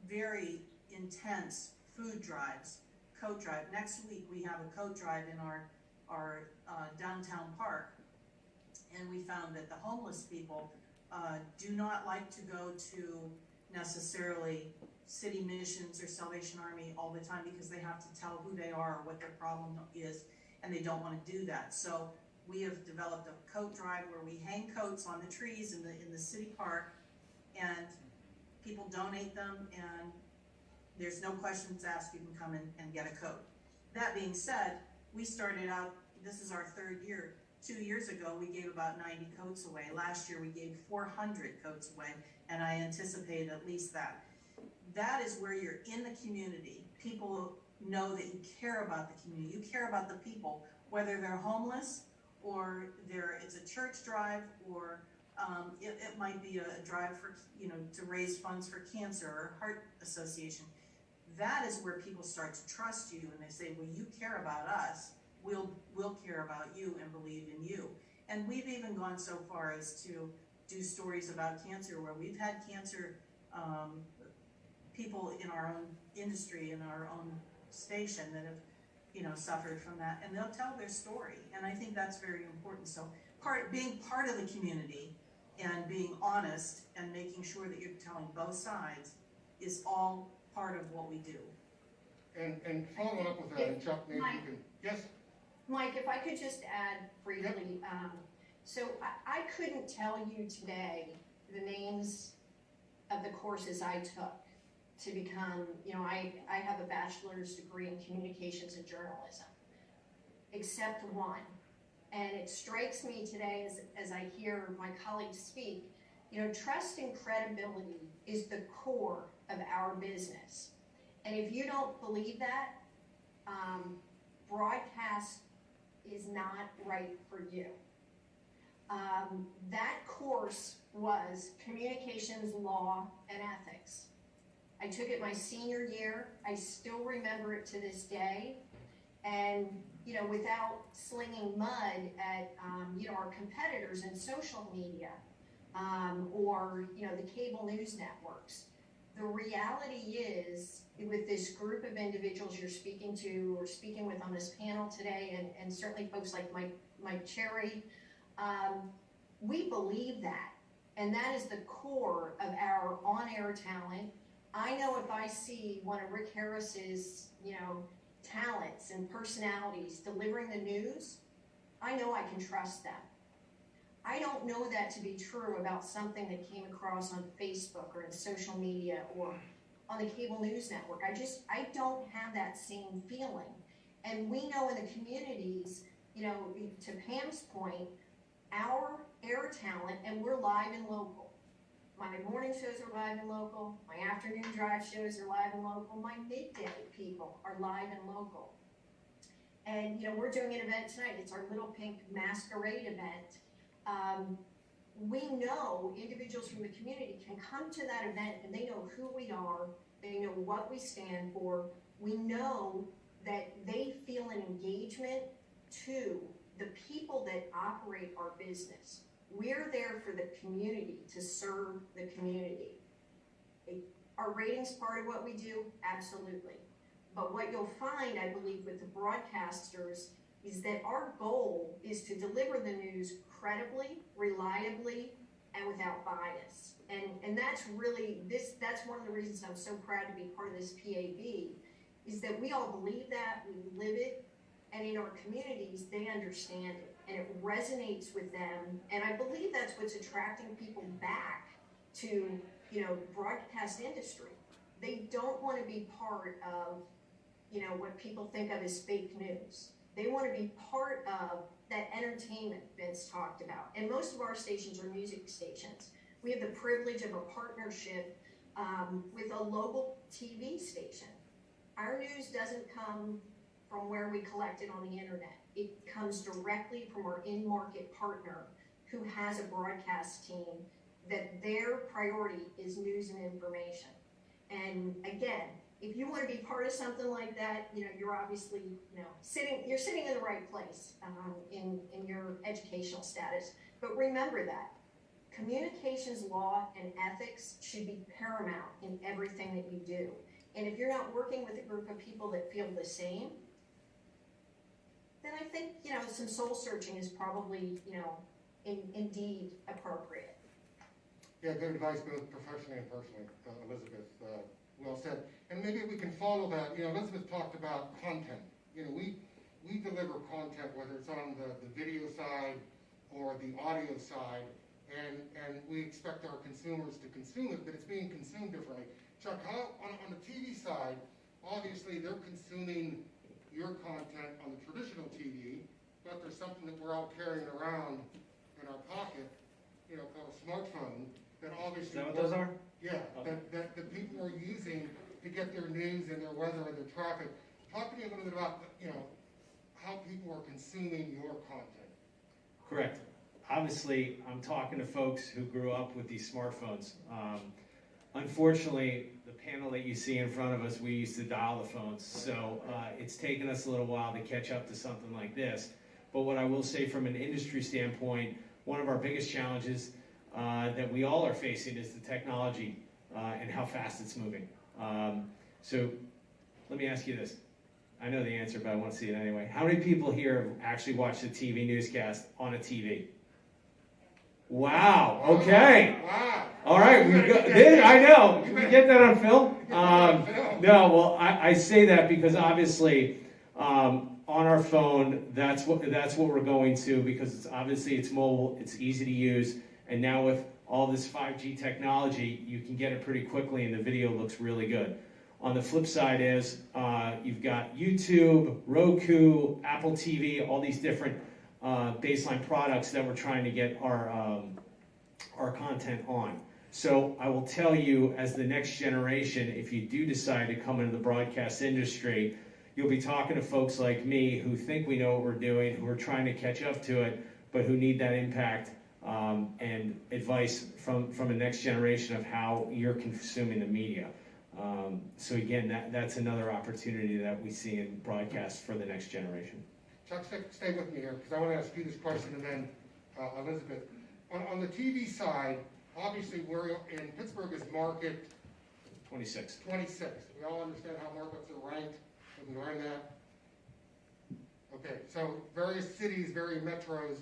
very intense food drives, coat drive. Next week we have a coat drive in our downtown park, and we found that the homeless people do not like to go to necessarily city missions or Salvation Army all the time because they have to tell who they are or what their problem is, and they don't want to do that. So we have developed a coat drive where we hang coats on the trees in the city park, and people donate them, and there's no questions asked, you can come in and get a coat. That being said, we started out, this is our third year. 2 years ago, we gave about 90 coats away. Last year, we gave 400 coats away, and I anticipate at least that. That is where you're in the community. People know that you care about the community. You care about the people, whether they're homeless or it's a church drive, or it might be a drive for, to raise funds for cancer or heart association. That is where people start to trust you, and they say, well, you care about us, we'll care about you and believe in you. And we've even gone so far as to do stories about cancer, where we've had cancer people in our own industry, in our own station, that have suffered from that, and they'll tell their story. And I think that's very important. So being part of the community and being honest and making sure that you're telling both sides is all part of what we do. And following up with that, Chuck, maybe you can, yes? Mike, if I could just add briefly, so I couldn't tell you today the names of the courses I took to become, I have a bachelor's degree in communications and journalism, except one. And it strikes me today as I hear my colleagues speak, trust and credibility is the core of our business. And if you don't believe that, broadcast is not right for you. That course was communications, law, and ethics. I took it my senior year. I still remember it to this day. And, without slinging mud at, our competitors in social media, or, the cable news networks, the reality is, with this group of individuals you're speaking to or speaking with on this panel today, and certainly folks like Mike Cherry, we believe that. And that is the core of our on-air talent. I know if I see one of Rick Harris's, talents and personalities delivering the news, I know I can trust them. I don't know that to be true about something that came across on Facebook or in social media or on the cable news network. I don't have that same feeling. And we know in the communities, to Pam's point, our air talent, and we're live and local. My morning shows are live and local. My afternoon drive shows are live and local. My midday people are live and local. And, we're doing an event tonight. It's our Little Pink Masquerade event. We know individuals from the community can come to that event and they know who we are. They know what we stand for. We know that they feel an engagement to the people that operate our business. We're there for the community, to serve the community. Are ratings part of what we do? Absolutely. But what you'll find, I believe, with the broadcasters is that our goal is to deliver the news credibly, reliably, and without bias. And that's really, that's one of the reasons I'm so proud to be part of this PAB, is that we all believe that, we live it, and in our communities, they understand it, and it resonates with them. And I believe that's what's attracting people back to, broadcast industry. They don't want to be part of, what people think of as fake news. They want to be part of that entertainment Vince talked about. And most of our stations are music stations. We have the privilege of a partnership with a local TV station. Our news doesn't come from where we collect it on the internet. It comes directly from our in-market partner who has a broadcast team that their priority is news and information. And again, if you want to be part of something like that, you're obviously, sitting in the right place in your educational status. But remember that communications law and ethics should be paramount in everything that you do. And if you're not working with a group of people that feel the same, then I think, some soul searching is probably, indeed appropriate. Yeah, good advice both professionally and personally, Elizabeth. Well said. And maybe we can follow that. Elizabeth talked about content. we deliver content, whether it's on the video side or the audio side, and we expect our consumers to consume it, but it's being consumed differently. Chuck, how, on the TV side, obviously they're consuming your content on the traditional TV, but there's something that we're all carrying around in our pocket, called a smartphone, that obviously... Is that what those are? Yeah, Okay. that people are using to get their news and their weather and their traffic. Talk to me a little bit about, how people are consuming your content. Correct. Obviously, I'm talking to folks who grew up with these smartphones. Unfortunately, the panel that you see in front of us, we used to dial the phones, so it's taken us a little while to catch up to something like this. But what I will say from an industry standpoint, one of our biggest challenges that we all are facing is the technology and how fast it's moving. So let me ask you this. I know the answer, but I want to see it anyway. How many people here have actually watched a TV newscast on a TV? Wow. Okay. Wow. All right. I know. Can we get that on film? No. Well, I say that because obviously on our phone, that's what we're going to, because it's mobile, it's easy to use, and now with all this 5G technology, you can get it pretty quickly, and the video looks really good. On the flip side is you've got YouTube, Roku, Apple TV, all these different baseline products that we're trying to get our content on. So I will tell you, as the next generation, if you do decide to come into the broadcast industry, you'll be talking to folks like me who think we know what we're doing, who are trying to catch up to it, but who need that impact and advice from a next generation of how you're consuming the media. So again, that's another opportunity that we see in broadcast for the next generation. Chuck, stay with me here, because I want to ask you this question, and then Elizabeth. On the TV side, obviously we're in Pittsburgh is market 26. 26. We all understand how markets are ranked. We can learn that. Okay, so various cities, various metros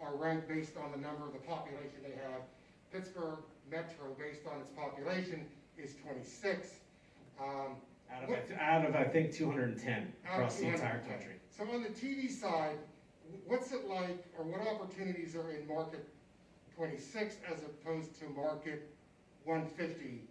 are ranked based on the number of the population they have. Pittsburgh Metro, based on its population, is 26. Out of I think 210 across the entire country. So on the TV side, what's it like, or what opportunities are in market 26 as opposed to market 150,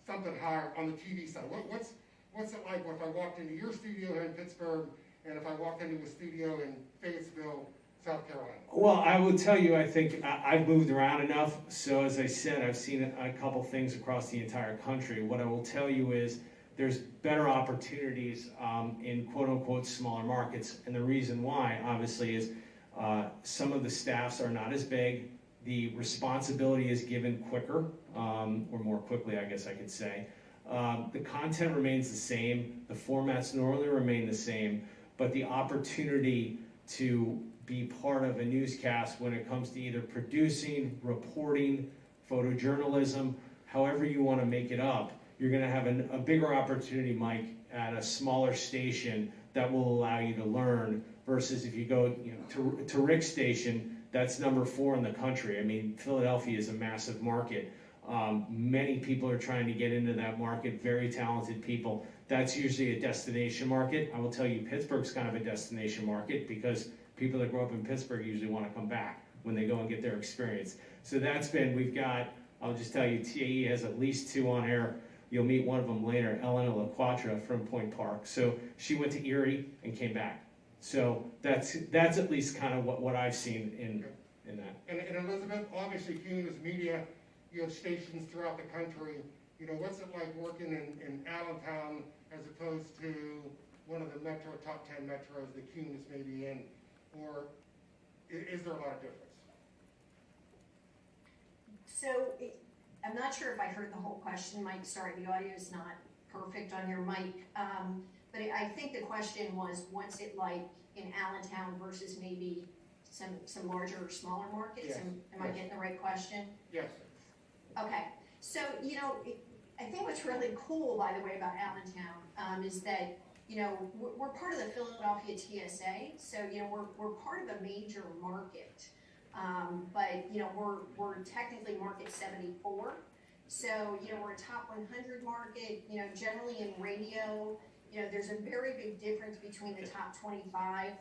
something higher on the TV side? What's it like if I walked into your studio here in Pittsburgh, and if I walked into a studio in Fayetteville, South Carolina? Well, I will tell you, I think I've moved around enough. So as I said, I've seen a couple things across the entire country. What I will tell you is there's better opportunities in quote-unquote smaller markets. And the reason why, obviously, is some of the staffs are not as big. The responsibility is given quicker, or more quickly, I guess I could say. The content remains the same. The formats normally remain the same. But the opportunity to be part of a newscast when it comes to either producing, reporting, photojournalism, however you want to make it up, you're going to have a bigger opportunity, Mike, at a smaller station that will allow you to learn, versus if you go to Rick's station, that's number 4 in the country. I mean, Philadelphia is a massive market. Many people are trying to get into that market, very talented people. That's usually a destination market. I will tell you, Pittsburgh's kind of a destination market because people that grow up in Pittsburgh usually want to come back when they go and get their experience. So we've got, I'll just tell you, TAE has at least 2 on air. You'll meet one of them later, Elena LaQuatra from Point Park. So she went to Erie and came back. So that's at least kind of what I've seen in that. And Elizabeth, obviously Cumulus Media, you have stations throughout the country. What's it like working in Allentown as opposed to one of the top 10 metros that Cumulus may be in? Or is there a lot of difference? So I'm not sure if I heard the whole question, Mike. Sorry, the audio is not perfect on your mic. But I think the question was, what's it like in Allentown versus maybe some larger or smaller markets? Yes. Am I getting the right question? Yes. Okay. So, I think what's really cool, by the way, about Allentown is that, we're part of the Philadelphia TSA. So, we're part of a major market. But, we're technically market 74. So, we're a top 100 market, generally in radio You know, there's a very big difference between the top 25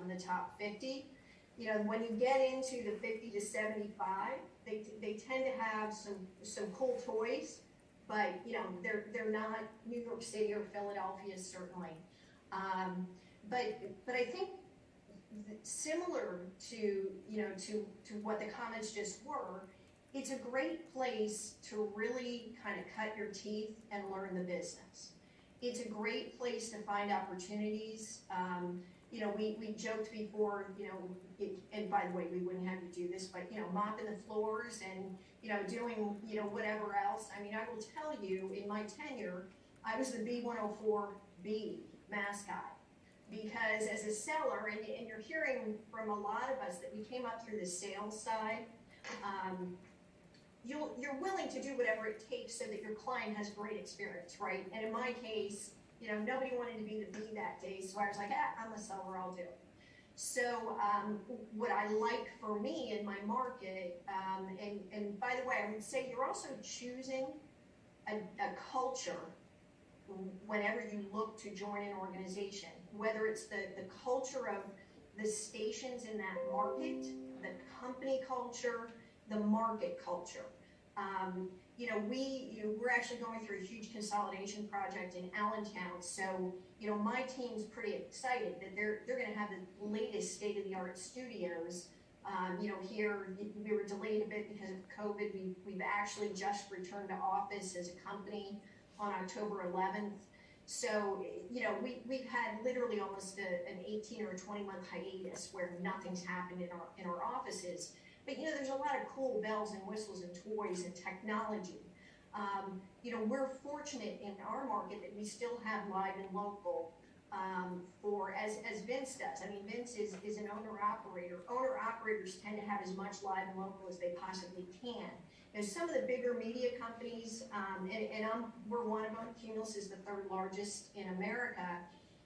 and the top 50. You know, when you get into the 50 to 75, they tend to have some cool toys, but you know, they're not New York City or Philadelphia certainly. But I think similar to, you know, to what the comments just were, it's a great place to really kind of cut your teeth and learn the business. It's a great place to find opportunities. You know, we joked before, you know, and by the way, we wouldn't have you do this, but, you know, mopping the floors and, you know, doing, you know, whatever else. I mean, I will tell you, in my tenure, I was the B104B mascot. Because as a seller, and you're hearing from a lot of us that we came up through the sales side, you're willing to do whatever it takes so that your client has great experience, right? And in my case, you know, nobody wanted to be the bee that day, so I was like, I'm a seller, I'll do it. So what I like for me in my market, and by the way, I would say you're also choosing a culture whenever you look to join an organization, whether it's the culture of the stations in that market, the company culture, the market culture. You know, we're actually going through a huge consolidation project in Allentown, so you know, my team's pretty excited that they're going to have the latest state-of-the-art studios. You know, here we were delayed a bit because of COVID. We've actually just returned to office as a company on October 11th. So, you know, we've had literally almost an 18 or a 20-month hiatus where nothing's happened in our offices. But, you know, there's a lot of cool bells and whistles and toys and technology. You know, we're fortunate in our market that we still have live and local for, as Vince does. I mean, Vince is an owner-operator. Owner-operators tend to have as much live and local as they possibly can. There's some of the bigger media companies, and we're one of them. Cumulus is the third largest in America.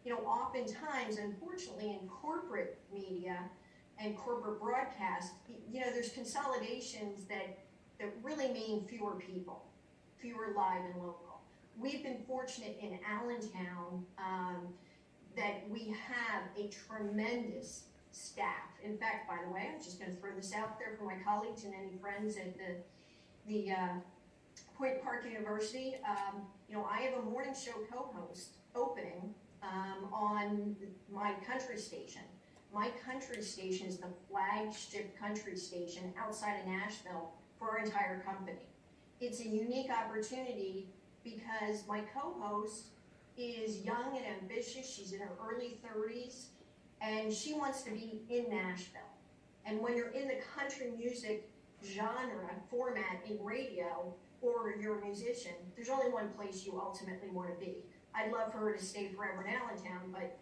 You know, oftentimes, unfortunately, in corporate media and corporate broadcast, you know, there's consolidations that really mean fewer people, fewer live and local. We've been fortunate in Allentown that we have a tremendous staff. In fact, by the way, I'm just going to throw this out there for my colleagues and any friends at the Point Park University. You know, I have a morning show co-host opening on my country station. My country station is the flagship country station outside of Nashville for our entire company. It's a unique opportunity because my co-host is young and ambitious. She's in her early 30s, and she wants to be in Nashville. And when you're in the country music genre format in radio, or you're a musician, there's only one place you ultimately want to be. I'd love for her to stay forever in Allentown, but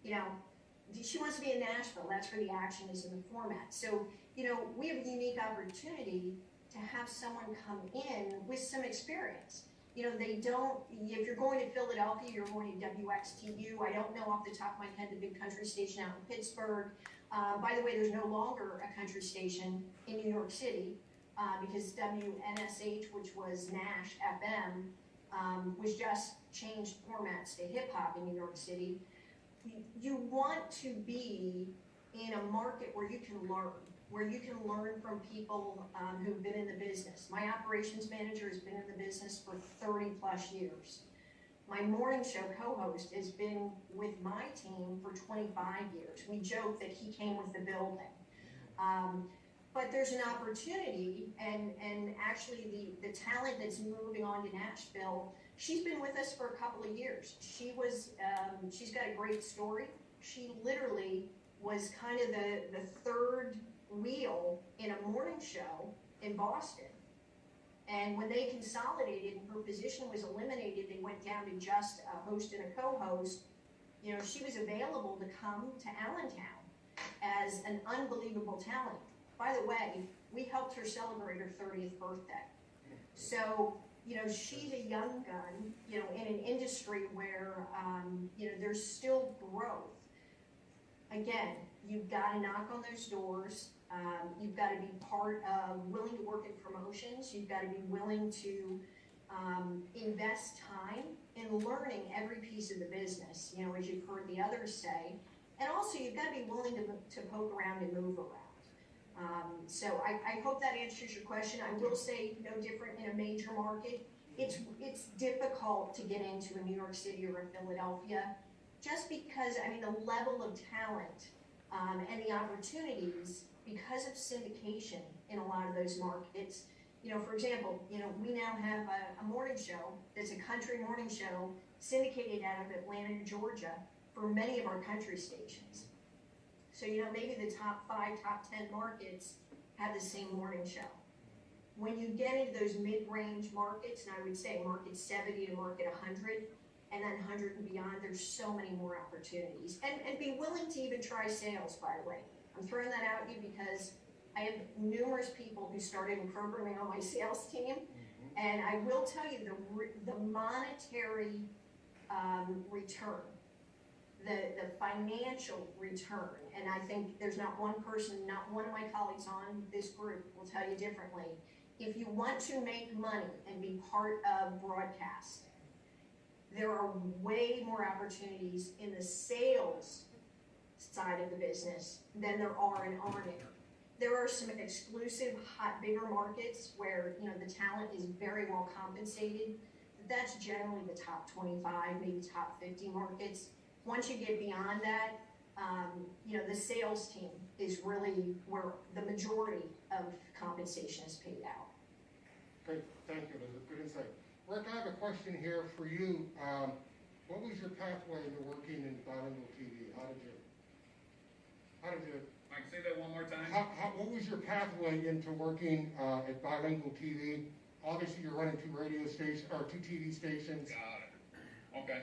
you know, she wants to be in Nashville. That's where the action is in the format. So, you know, we have a unique opportunity to have someone come in with some experience. You know, they don't, if you're going to Philadelphia, you're going to WXTU. I don't know off the top of my head the big country station out in Pittsburgh. By the way, there's no longer a country station in New York City because WNSH, which was Nash FM, was just changed formats to hip hop in New York City. You want to be in a market where you can learn from people who've been in the business. My operations manager has been in the business for 30 plus years. My morning show co-host has been with my team for 25 years. We joke that he came with the building. But there's an opportunity, and actually the talent that's moving on to Nashville, she's been with us for a couple of years. She's got a great story. She literally was kind of the third wheel in a morning show in Boston. And when they consolidated and her position was eliminated, they went down to just a host and a co-host. You know, she was available to come to Allentown as an unbelievable talent. By the way, we helped her celebrate her 30th birthday. So, you know, she's a young gun, you know, in an industry where, you know, there's still growth. Again, you've got to knock on those doors. You've got to be part of willing to work in promotions. You've got to be willing to invest time in learning every piece of the business, you know, as you've heard the others say. And also, you've got to be willing to poke around and move around. So I hope that answers your question. I will say, no different in a major market. It's difficult to get into a New York City or a Philadelphia, just because, I mean, the level of talent and the opportunities because of syndication in a lot of those markets. You know, for example, you know, we now have a morning show that's a country morning show syndicated out of Atlanta, Georgia, for many of our country stations. So, you know, maybe the top 5, top 10 markets have the same morning show. When you get into those mid-range markets, and I would say market 70 to market 100, and then 100 and beyond, there's so many more opportunities. And be willing to even try sales, by the way. I'm throwing that out at you because I have numerous people who started in programming on my sales team, and I will tell you the monetary return, the financial return, and I think there's not one person, not one of my colleagues on this group will tell you differently. If you want to make money and be part of broadcast, there are way more opportunities in the sales side of the business than there are in on-air. There are some exclusive, hot, bigger markets where, you know, the talent is very well compensated. That's generally the top 25, maybe top 50 markets. Once you get beyond that, you know, the sales team is really where the majority of compensation is paid out. Great, thank you, Elizabeth, good insight. Rick, I have a question here for you. What was your pathway into working in bilingual TV? How did you I can say that one more time? what was your pathway into working at bilingual TV? Obviously, you're running 2 radio stations, or 2 TV stations. Got it. Okay.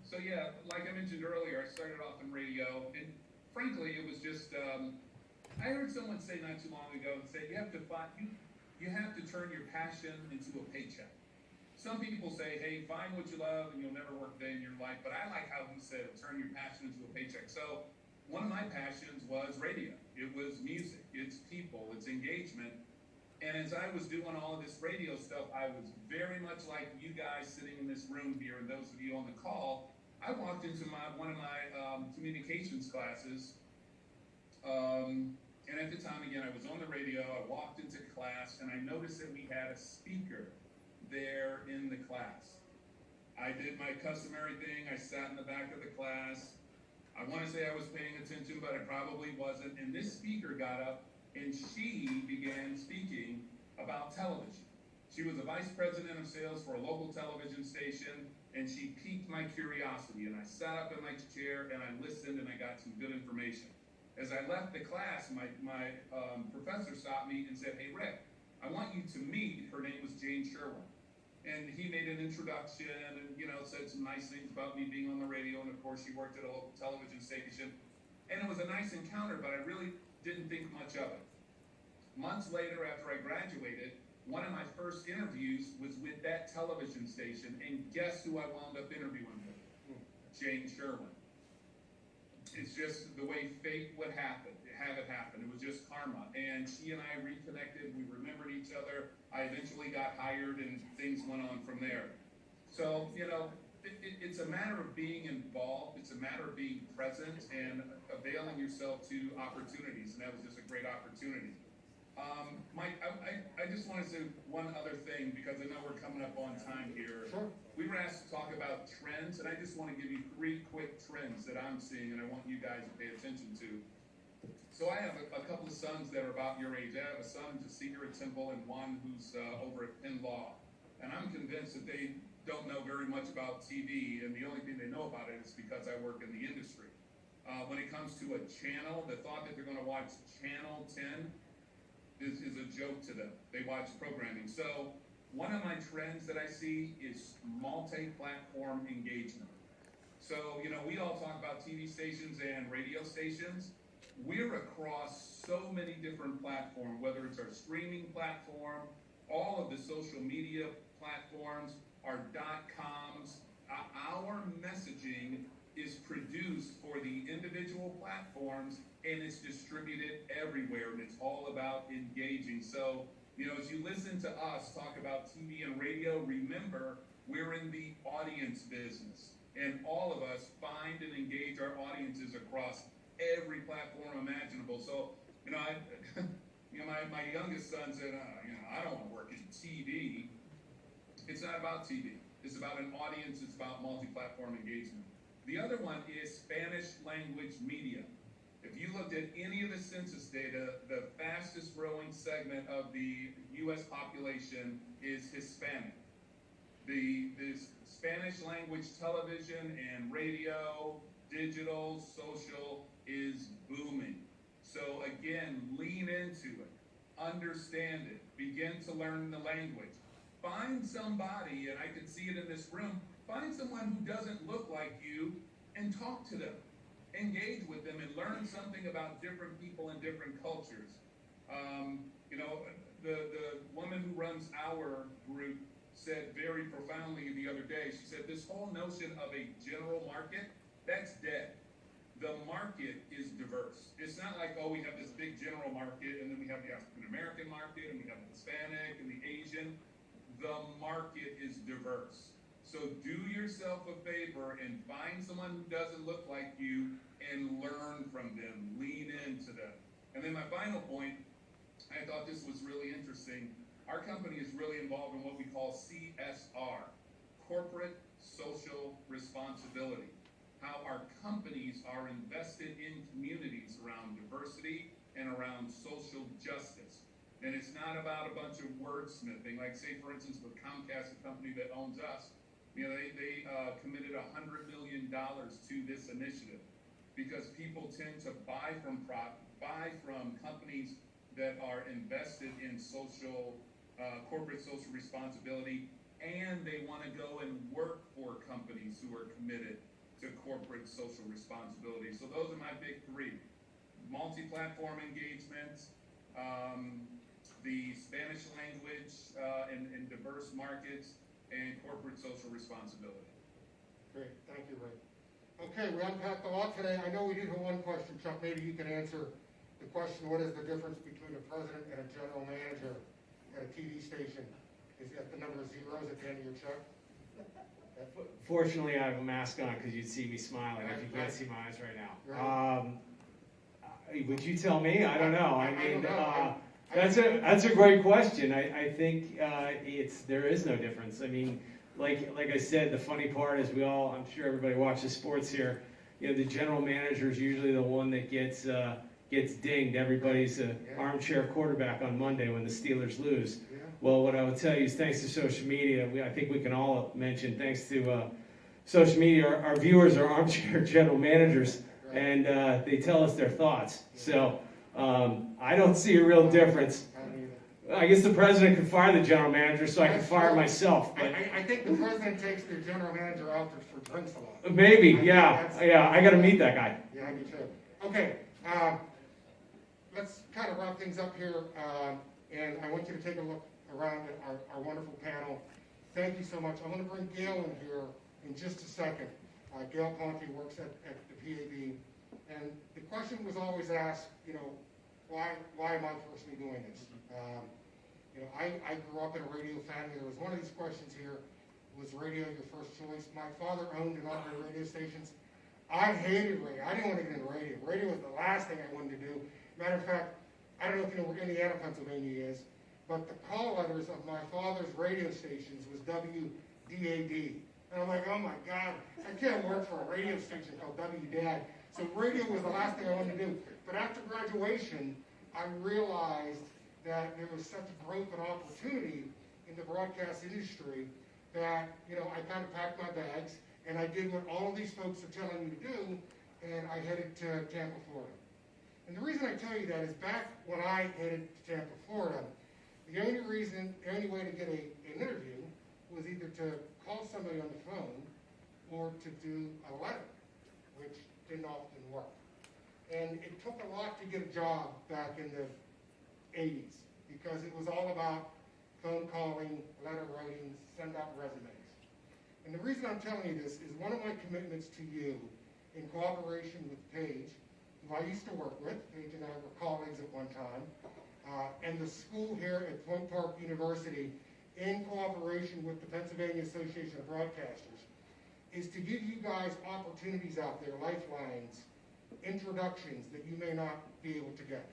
So yeah, like I mentioned earlier, I started off in radio, and frankly, it was just, I heard someone say not too long ago, you have to turn your passion into a paycheck. Some people say, hey, find what you love and you'll never work a day in your life, but I like how he said, turn your passion into a paycheck. So one of my passions was radio. It was music, it's people, it's engagement. And as I was doing all of this radio stuff, I was very much like you guys sitting in this room here, and those of you on the call. I walked into one of my communications classes, and at the time, again, I was on the radio. I walked into class, and I noticed that we had a speaker there in the class. I did my customary thing. I sat in the back of the class. I want to say I was paying attention, but I probably wasn't. And this speaker got up, and she began speaking about television. She was the vice president of sales for a local television station, and she piqued my curiosity. And I sat up in my chair, and I listened, and I got some good information. As I left the class, my professor stopped me and said, hey, Rick, I want you to meet, her name was Jane Sherwin. And he made an introduction and, you know, said some nice things about me being on the radio. And of course, she worked at a local television station. And it was a nice encounter, but I really didn't think much of it. Months later, after I graduated, one of my first interviews was with that television station. And guess who I wound up interviewing with? Jane Sherwin. It's just the way fate would have it happen. It was just karma. And she and I reconnected. We remembered each other. I eventually got hired, and things went on from there. So, you know, it's a matter of being involved. It's a matter of being present and availing yourself to opportunities. And that was just a great opportunity. Mike, I just want to say one other thing, because I know we're coming up on time here. Sure. We were asked to talk about trends, and I just want to give you 3 quick trends that I'm seeing, and I want you guys to pay attention to. So I have a couple of sons that are about your age. I have a son who's a senior at Temple and one who's over at Penn Law. And I'm convinced that they don't know very much about TV, and the only thing they know about it is because I work in the industry. When it comes to a channel, the thought that they're going to watch Channel 10 is a joke to them. They watch programming. So one of my trends that I see is multi-platform engagement. So, you know, we all talk about TV stations and radio stations. We're across so many different platforms, whether it's our streaming platform, all of the social media platforms, our .coms. Our messaging is produced for the individual platforms, and it's distributed everywhere, and it's all about engaging. So, you know, as you listen to us talk about TV and radio, remember We're in the audience business, and all of us find and engage our audiences across every platform imaginable. So, my youngest son said, I don't want to work in TV. It's not about TV. It's about an audience. It's about multi-platform engagement. The other one is Spanish language media. If you looked at any of the census data, the fastest growing segment of the U.S. population is Hispanic. The Spanish language television and radio, digital, social is booming. So again, lean into it, understand it, begin to learn the language. Find somebody, and I can see it in this room, find someone who doesn't look like you and talk to them. Engage with them and learn something about different people and different cultures. The woman who runs our group said very profoundly the other day, she said, this whole notion of a general market, that's dead. The market is diverse. It's not like, we have this big general market, and then we have the African-American market, and we have the Hispanic and the Asian. The market is diverse. So do yourself a favor and find someone who doesn't look like you and learn from them, lean into them. And then my final point, I thought this was really interesting. Our company is really involved in what we call CSR, Corporate Social Responsibility. How our companies are invested in communities around diversity and around social justice. And it's not about a bunch of wordsmithing, like say for instance with Comcast, the company that owns us, they committed $100 million to this initiative because people tend to buy from companies that are invested in corporate social responsibility, and they want to go and work for companies who are committed to corporate social responsibility. So those are my big three: multi-platform engagements, the Spanish language in diverse markets, and corporate social responsibility. Great, thank you, Ray. Okay, we unpacked a lot today. I know we did have one question, Chuck. Maybe you can answer the question, what is the difference between a president and a general manager at a TV station? Is that the number of zeros at the end of your check? Fortunately, I have a mask on because you'd see me smiling if you can't see my eyes right now. Would you tell me? I don't know. I mean, that's a great question. I think there is no difference. I mean, like I said, the funny part is I'm sure everybody watches sports here. The general manager is usually the one that gets dinged. Everybody's an armchair quarterback on Monday when the Steelers lose. Yeah. Well, what I would tell you is thanks to social media, I think we can all mention, thanks to social media, our viewers are armchair general managers, and they tell us their thoughts. So I don't see a real difference. I guess the president could fire the general manager, so I can fire myself. But I think the president takes the general manager out for drinks a lot. Maybe, yeah. I got to meet that guy. Yeah, me too. Okay, let's kind of wrap things up here, and I want you to take a look around at our wonderful panel. Thank you so much. I'm going to bring Gail in here in just a second. Gail Ponte works at the PAB, and the question was always asked, why am I personally doing this? I grew up in a radio family. There was one of these questions here, was radio your first choice? My father owned and operated radio stations. I hated radio. I didn't want to get into radio. Radio was the last thing I wanted to do. Matter of fact, I don't know if you know where Indiana, Pennsylvania is, but the call letters of my father's radio stations was WDAD. And I'm like, oh my God, I can't work for a radio station called WDAD. So radio was the last thing I wanted to do. But after graduation, I realized that there was such growth and opportunity in the broadcast industry that, I kind of packed my bags and I did what all of these folks are telling me to do, and I headed to Tampa, Florida. And the reason I tell you that is back when I headed to Tampa, Florida, the only way to get an interview was either to call somebody on the phone or to do a letter, which didn't often work. And it took a lot to get a job back in the 80s because it was all about phone calling, letter writing, send out resumes. And the reason I'm telling you this is one of my commitments to you in cooperation with Paige, who I used to work with. Paige and I were colleagues at one time. And the school here at Point Park University in cooperation with the Pennsylvania Association of Broadcasters, is to give you guys opportunities out there, lifelines, introductions that you may not be able to get.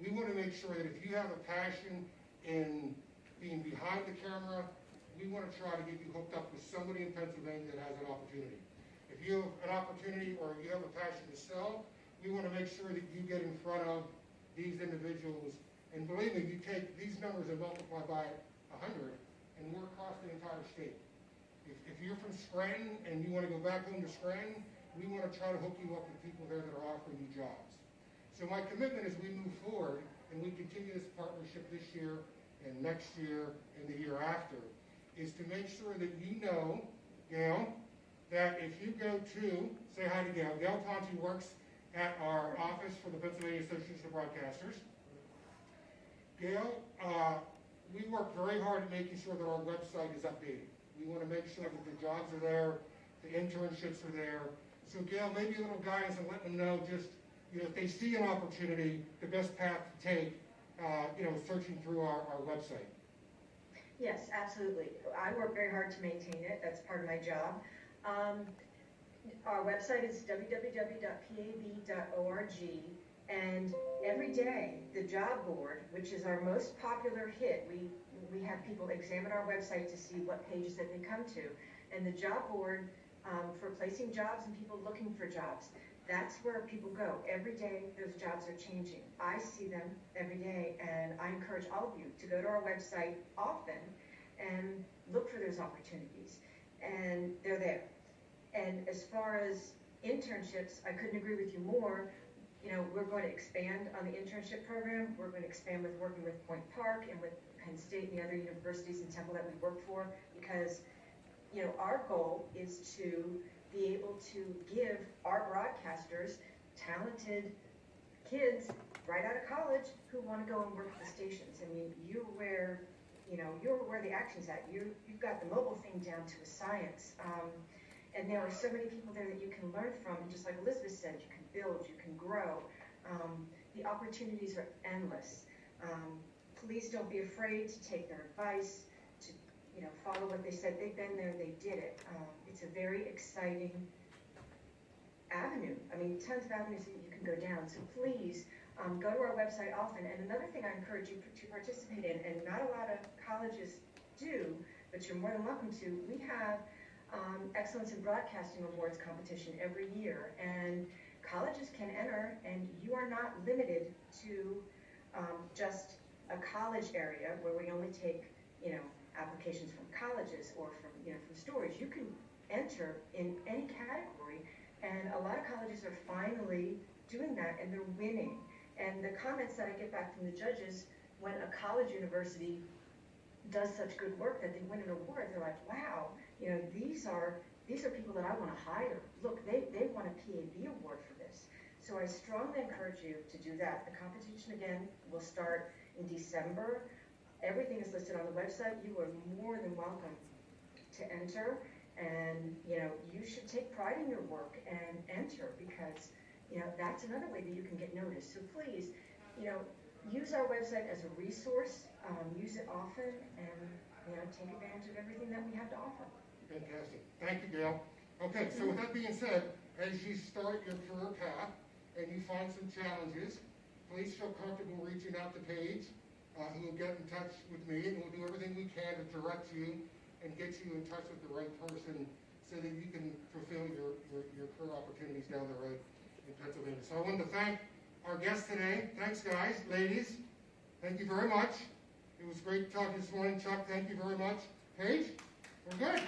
We want to make sure that if you have a passion in being behind the camera, we want to try to get you hooked up with somebody in Pennsylvania that has an opportunity. If you have an opportunity or you have a passion to sell, we want to make sure that you get in front of these individuals. And believe me, you take these numbers and multiply by 100, and we're across the entire state. If you're from Scranton and you want to go back home to Scranton, we want to try to hook you up with people there that are offering you jobs. So my commitment as we move forward and we continue this partnership this year and next year and the year after is to make sure that you know, Gail, that if you go to, say hi to Gail. Gail Ponte works at our office for the Pennsylvania Association of Broadcasters. Gail, we work very hard at making sure that our website is updated. We want to make sure that the jobs are there, the internships are there. So Gail, maybe a little guidance and let them know just, if they see an opportunity, the best path to take, searching through our website. Yes, absolutely. I work very hard to maintain it. That's part of my job. Our website is www.pab.org, and every day the job board, which is our most popular hit, we have people examine our website to see what pages that they come to, and the job board for placing jobs and people looking for jobs. That's where people go. Every day, those jobs are changing. I see them every day, and I encourage all of you to go to our website often and look for those opportunities. And they're there. And as far as internships, I couldn't agree with you more. We're going to expand on the internship program. We're going to expand with working with Point Park and with Penn State and the other universities in Temple that we work for, because, our goal is to be able to give our broadcasters talented kids right out of college who want to go and work at the stations. I mean, you're where the action's at. You've got the mobile thing down to a science. And there are so many people there that you can learn from. And just like Elizabeth said, you can build, you can grow. The opportunities are endless. Please don't be afraid to take their advice, to follow what they said. They've been there, they did it. It's a very exciting avenue. I mean, tons of avenues that you can go down. So please go to our website often. And another thing I encourage you to participate in, and not a lot of colleges do, but you're more than welcome to, we have Excellence in Broadcasting Awards competition every year. And colleges can enter, and you are not limited to just a college area where we only take, applications from colleges or from stories. You can enter in any category, and a lot of colleges are finally doing that, and they're winning. And the comments that I get back from the judges when a college university does such good work that they win an award, they're like, wow, these are people that I want to hire. Look, they won a PAB award for this. So I strongly encourage you to do that. The competition, again, will start in December. Everything is listed on the website. You are more than welcome to enter, and you should take pride in your work and enter, because that's another way that you can get noticed. So please, use our website as a resource. Use it often, and take advantage of everything that we have to offer. Fantastic. Thank you, Gail. Okay, so with that being said, as you start your career path and you find some challenges, please feel comfortable reaching out to Paige, who will get in touch with me, and we'll do everything we can to direct you and get you in touch with the right person so that you can fulfill your career opportunities down the road in Pennsylvania. So I wanted to thank our guests today. Thanks, guys, ladies. Thank you very much. It was great talking this morning. Chuck, thank you very much. Paige, we're good.